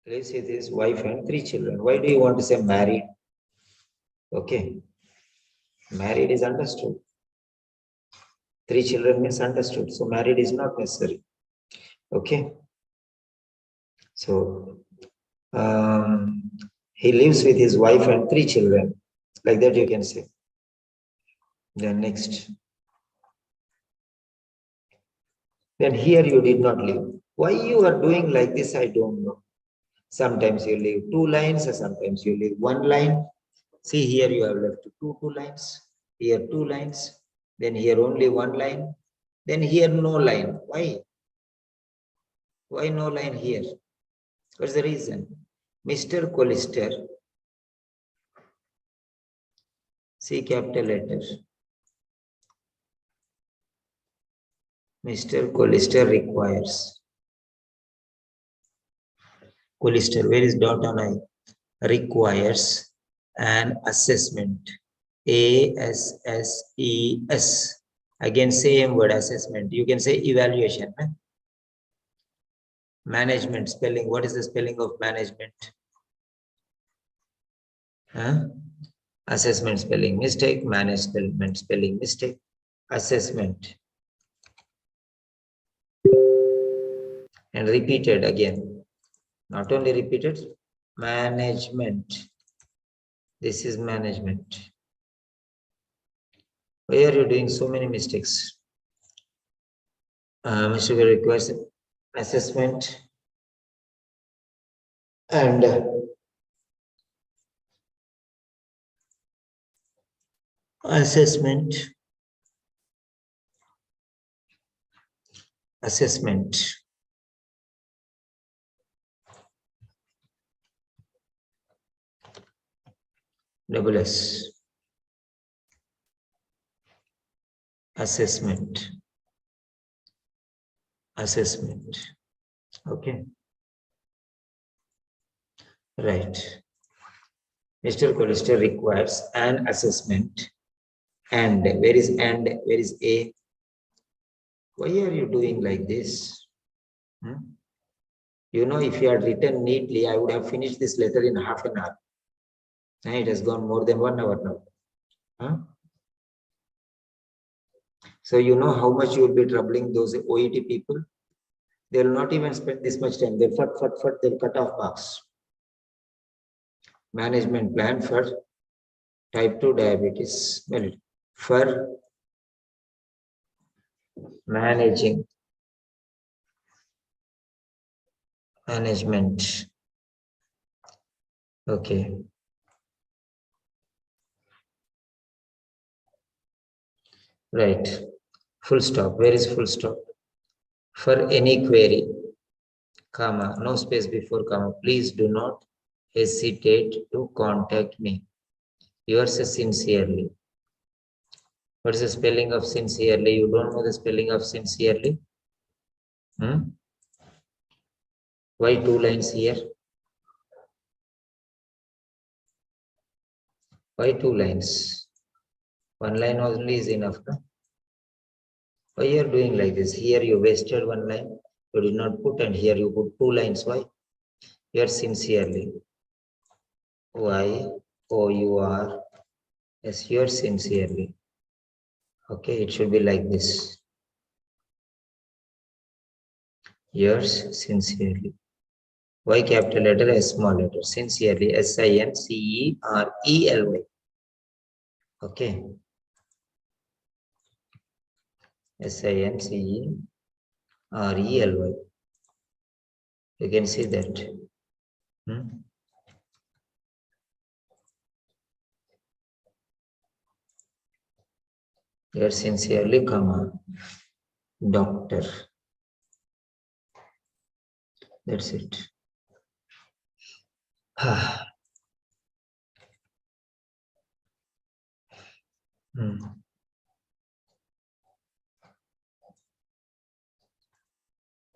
Lives with his wife and 3 children. Why do you want to say married? Okay. Married is understood. 3 children means understood. So married is not necessary. Okay. So he lives with his wife and 3 children. Like that you can say. Then next. Then here you did not live. Why you are doing like this, I don't know. Sometimes you leave 2 lines, or sometimes you leave 1 line. See here you have left two lines. Here 2 lines. Then here only 1 line. Then here no line. Why? Why no line here? What's the reason? Mr. Collister, C capital letter. Mr. Collister requires. Collister, where is dot on I? Requires an assessment. ASSES. Again, same word, assessment. You can say evaluation. Right? Management spelling. What is the spelling of management? Huh? Assessment spelling mistake. Management spelling mistake. Assessment. And repeated again. Not only repeated, management. This is management. Why are you doing so many mistakes? Mr. requires assessment, and Assessment. Assessment. Double S. Assessment. Assessment. Okay. Right. Mr. Collister requires an assessment. And where is and? Where is A? Why are you doing like this? You know, if you had written neatly, I would have finished this letter in half an hour. And it has gone more than 1 hour now. Huh? So you know how much you will be troubling those OET people? They will not even spend this much time. They'll they'll cut off marks. Management plan for type 2 diabetes. Well, for management. Okay. Right. Full stop. Where is full stop? For any query, comma, no space before comma. Please do not hesitate to contact me. Yours sincerely. What is the spelling of sincerely? You don't know the spelling of sincerely? Why 2 lines here? Why 2 lines? 1 line only is enough. No? Why you are doing like this? Here you wasted 1 line. You did not put, and here you put 2 lines. Why? You are sincerely. Y-O-U-R. Yes, you are sincerely. Okay, it should be like this. Yours sincerely. Y capital letter, S small letter. Sincerely. S-I-N-C-E-R-E-L-Y. Okay. S-I-N-C-E-R-E-L-Y. You can see that. Yours sincerely, comma, doctor. That's it.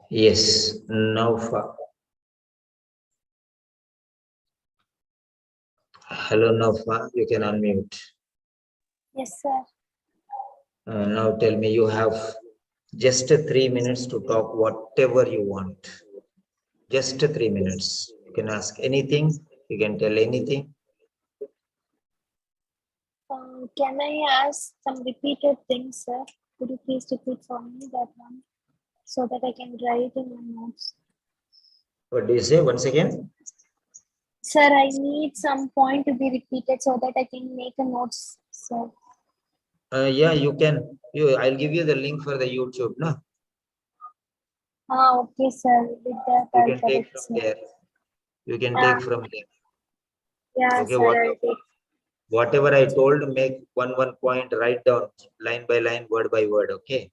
Yes, Naufa. Hello, Naufa. You can unmute. Yes, sir. Now tell me, you have just 3 minutes to talk whatever you want. Just 3 minutes. You can ask anything. You can tell anything. Can I ask some repeated things, sir? Could you please repeat for me that one so that I can write in my notes? What do you say? Once again? Sir, I need some point to be repeated so that I can make a notes, sir. Yeah, you can. I'll give you the link for the YouTube, no? Okay, sir. With that, You I'll can take correct, from sir. there. You can take from there. Yeah, Okay, sir, I'll take. whatever I told, make one point, write down line by line, word by word. Okay.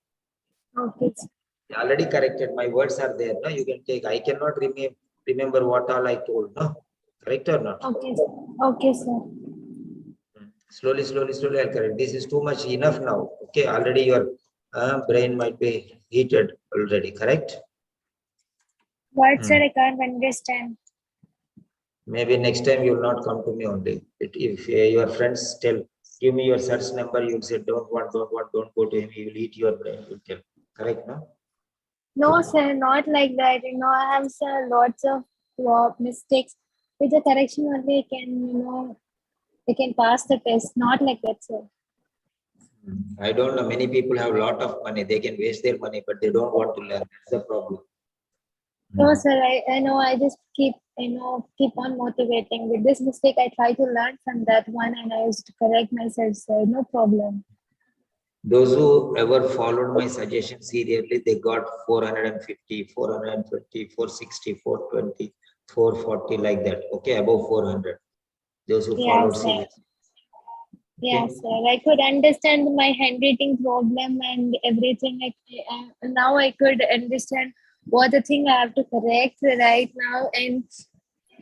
Okay. I already corrected. My words are there. No, you can take. I cannot remember what all I told. No, correct or not? Okay, sir. Okay, sir. Slowly, I'll correct. This is too much enough now. Okay, already your brain might be heated already. Correct? What, sir? I can't understand. Maybe next time you will not come to me only. If your friends tell, give me your search number, you'll say, don't go to him. He will eat your brain. You'll tell. Correct, no? No, sir, not like that. I have, sir, lots of mistakes. With the correction only, I can pass the test. Not like that, sir. I don't know. Many people have a lot of money. They can waste their money, but they don't want to learn. That's the problem. No, sir, I know. I just keep on motivating. With this mistake, I try to learn from that one and I used to correct myself, sir. No problem. Those who ever followed my suggestion seriously, they got 450, 420, 460, 420, 440, like that. Okay, above 400. Those who followed seriously. Yeah, Okay. sir. I could understand my handwriting problem and everything. Now I could understand what the thing I have to correct right now, and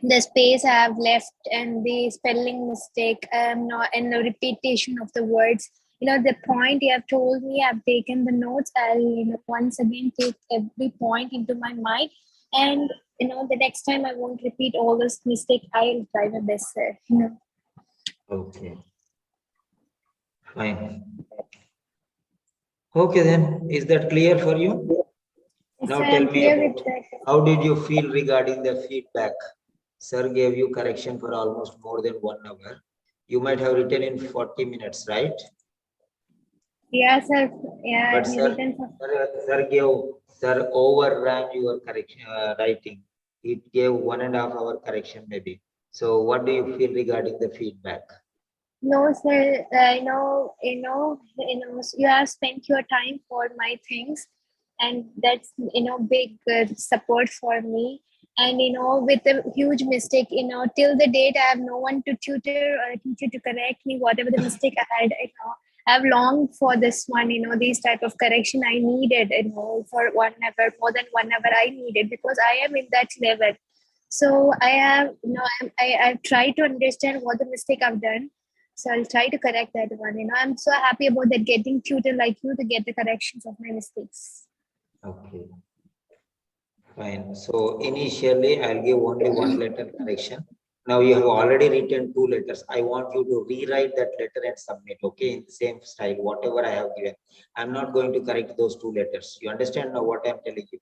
the space I have left, and the spelling mistake, not, and the repetition of the words. The point you have told me, I've taken the notes. I'll once again take every point into my mind, and the next time I won't repeat all those mistakes. I'll try my best, sir. Okay. Fine. Okay then. Is that clear for you? Yes, Now sir, tell I'm me clear with about that. how did you feel regarding the feedback? Sir gave you correction for almost more than 1 hour. You might have written in 40 minutes, right? Yeah, sir. Yeah, But I've written. sir overran your correction writing. It gave 1.5 hour correction maybe. So what do you feel regarding the feedback? No, sir. You have spent your time for my things, and that's big support for me. And with a huge mistake, till the date, I have no one to tutor or a teacher to correct me. Whatever the mistake I had, I've longed for this one. These type of correction I needed. For 1 hour, more than 1 hour, I needed because I am in that level. So I have, I've tried to understand what the mistake I've done, so I'll try to correct that one. I'm so happy about that, getting tutor like you to get the corrections of my mistakes. Okay, fine. So initially I'll give only one letter correction. Now you have already written 2 letters. I want you to rewrite that letter and submit, okay, in the same style, whatever I have given. I'm not going to correct those 2 letters. You understand now what I'm telling you?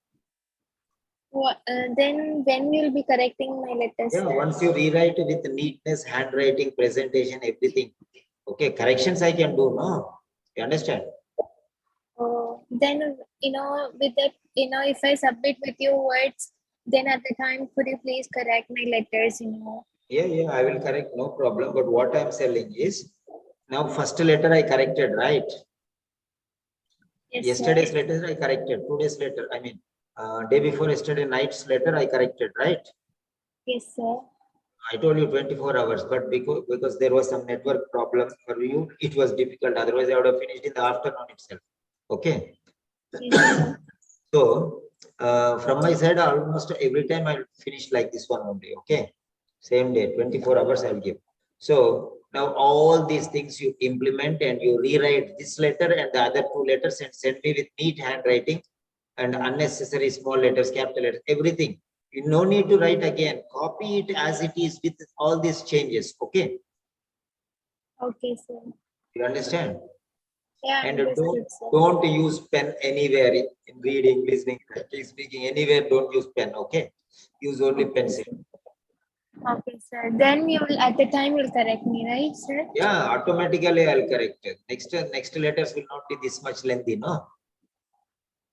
Then when you'll be correcting my letters, Yeah, sir? once you rewrite with neatness, handwriting, presentation, everything. Okay, corrections I can do, no? You understand? Then with that, if I submit with your words, then at the time, could you please correct my letters? Yeah, I will correct, no problem. But what I'm saying is, now first letter I corrected, right? Yes, sir. Yesterday's letter I corrected. 2 days later, I mean, day before yesterday night's letter I corrected, right? Yes, sir. I told you 24 hours, but because there was some network problem for you, it was difficult. Otherwise, I would have finished in the afternoon itself. Okay. Yes, sir. So, from my side, almost every time I finish like this one only. Okay. Same day, 24 hours I'll give. So, now all these things you implement and you rewrite this letter and the other 2 letters and send me with neat handwriting and unnecessary small letters, capital letters, everything. You no need to write again. Copy it as it is with all these changes. Okay. Okay, sir. You understand? Yeah, And understood, sir. don't use pen anywhere in reading, listening, writing, speaking, anywhere. Don't use pen. Okay. Use only Okay, pencil. sir. Okay, sir. Then you will, at the time, you'll correct me, right, sir? Yeah, automatically I'll correct it. Next letters will not be this much lengthy, no?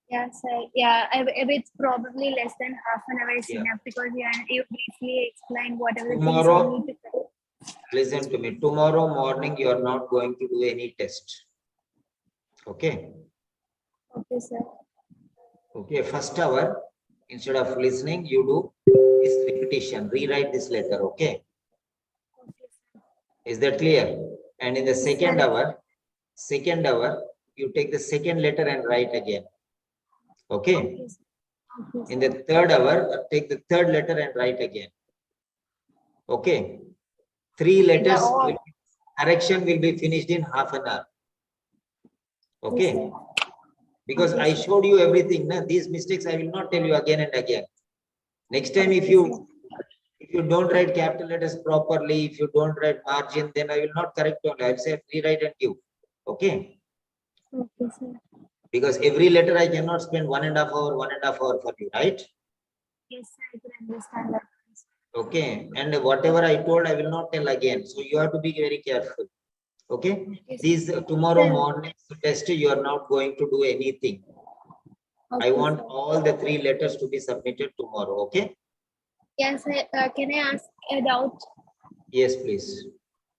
Yeah, sir. Yeah, if it's probably less than half an hour is Yeah. enough because you briefly explained whatever the things I Tomorrow, need to correct. listen to me. Tomorrow morning, you are not going to do any test. Okay. Okay, sir. Okay. First hour, instead of listening, you do this repetition. Rewrite this letter. Okay. Okay, sir. Is that clear? And in the Yes, sir. second hour, you take the second letter and write again. Okay. Okay, sir. Okay, In sir. the third hour, take the third letter and write again. Okay. 3 letters correction will be finished in half an hour. Yes, Okay. sir. Because Okay, I sir. showed you everything. Now, these mistakes I will not tell you again and again. Next time, Okay, if you don't write capital letters properly, if you don't write margin, then I will not correct only. I'll say rewrite and give. Okay. Okay, sir. Because every letter I cannot spend 1.5 hour for you, right? Yes, sir. I can understand that. Okay. And whatever I told, I will not tell again. So you have to be very careful. Okay. Yes, These tomorrow morning test, you are not going to do anything. I okay, want sir. all the 3 letters to be submitted tomorrow. Okay. Yes, sir. Can I ask a doubt? Yes, please.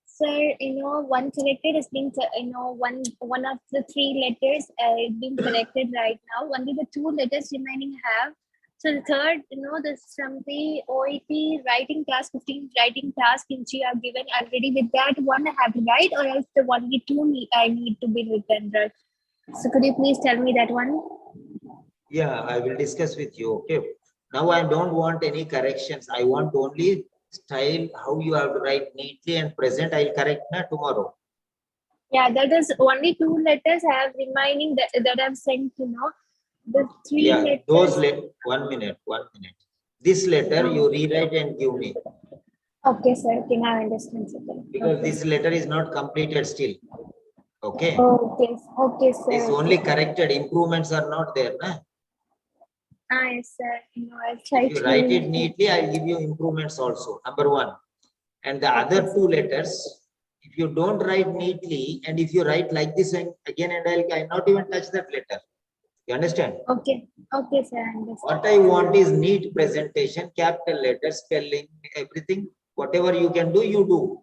Sir, one corrected is being, one of the 3 letters is being corrected right now. Only the 2 letters remaining have So the third, this from the OET writing task, 15 writing task which you are given already. With that one I have to write, or else the only two I need to be written, right? So could you please tell me that one? Yeah, I will discuss with you. Okay. Now I don't want any corrections. I want only style, how you have to write neatly and present. I'll correct tomorrow. Yeah, that is only 2 letters I have remaining that I've sent, the 3 Yeah, letters. those 1 minute. This letter you rewrite and give me. Okay, sir. Okay, now I understand, sir. Because Okay. this letter is not completed still. Okay. Okay, okay, sir. It's only corrected. Improvements are not there. Nah? Yes, sir. I'll try If you to. write it neatly, I'll give you improvements also. Number 1. And the other 2 letters, if you don't write neatly, and if you write like this again and I'll not even touch that letter. You understand? Okay. Okay, sir. I understand. What I want is neat presentation, capital letters, spelling, everything. Whatever you can do, you do.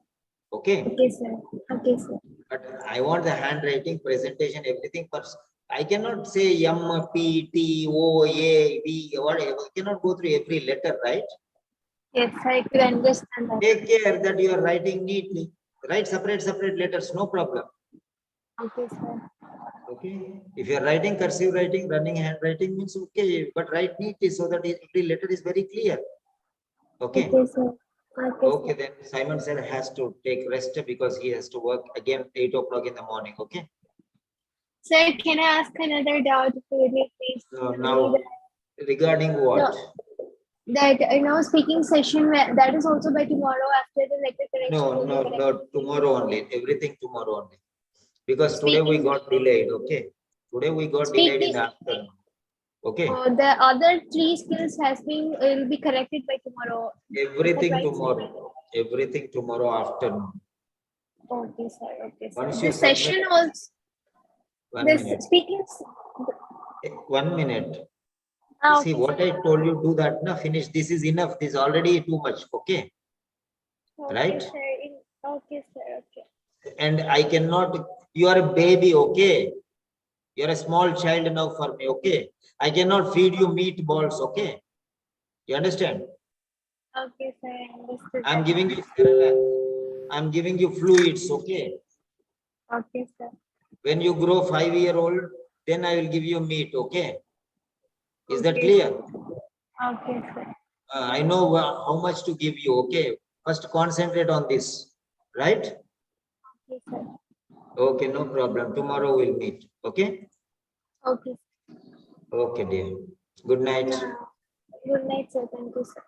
Okay? Okay, sir. Okay, sir. But I want the handwriting, presentation, everything first. I cannot say M, P, T, O, A, V, whatever. I cannot go through every letter, right? Yes, I could understand that. Take care that you are writing neatly. Write separate letters, no problem. Okay, sir. Okay. If you are writing cursive writing, running handwriting means okay, but write neatly so that every letter is very clear. Okay. Okay, sir. Okay, Okay, sir. then Simon said has to take rest because he has to work again 8 o'clock in the morning. Okay. Sir, can I ask another doubt, please? Now, regarding what? No, that speaking session that is also by tomorrow after the letter correction. No, tomorrow only. Everything tomorrow only. Because today we Speaking- got delayed. Okay. Today we got delayed in the afternoon. Okay. The other 3 skills will be corrected by tomorrow. Everything right, tomorrow. Everything tomorrow afternoon. Okay, sir. Okay, sir. Once The you session submit, also. 1 The minute. speaking. 1 minute. See Okay, what sir. I told you, do that. Now finish. This is enough. This is already too much. Okay. Okay, Right? sir. Okay, sir. Okay. And I cannot, you are a baby. Okay. You're a small child now for me. Okay. I cannot feed you meatballs. Okay. You understand? Okay, sir. I understood. I'm giving you Cerelac. I'm giving you fluids. Okay. Okay, sir. When you grow 5-year-old, then I will give you meat. Okay. Is that Okay, clear? Okay, sir. I know how much to give you. Okay. First concentrate on this. Right? Okay, sir. Okay. No problem. Tomorrow we'll meet. Okay. Okay. Okay, dear. Good night. Good night, sir. Thank you, sir.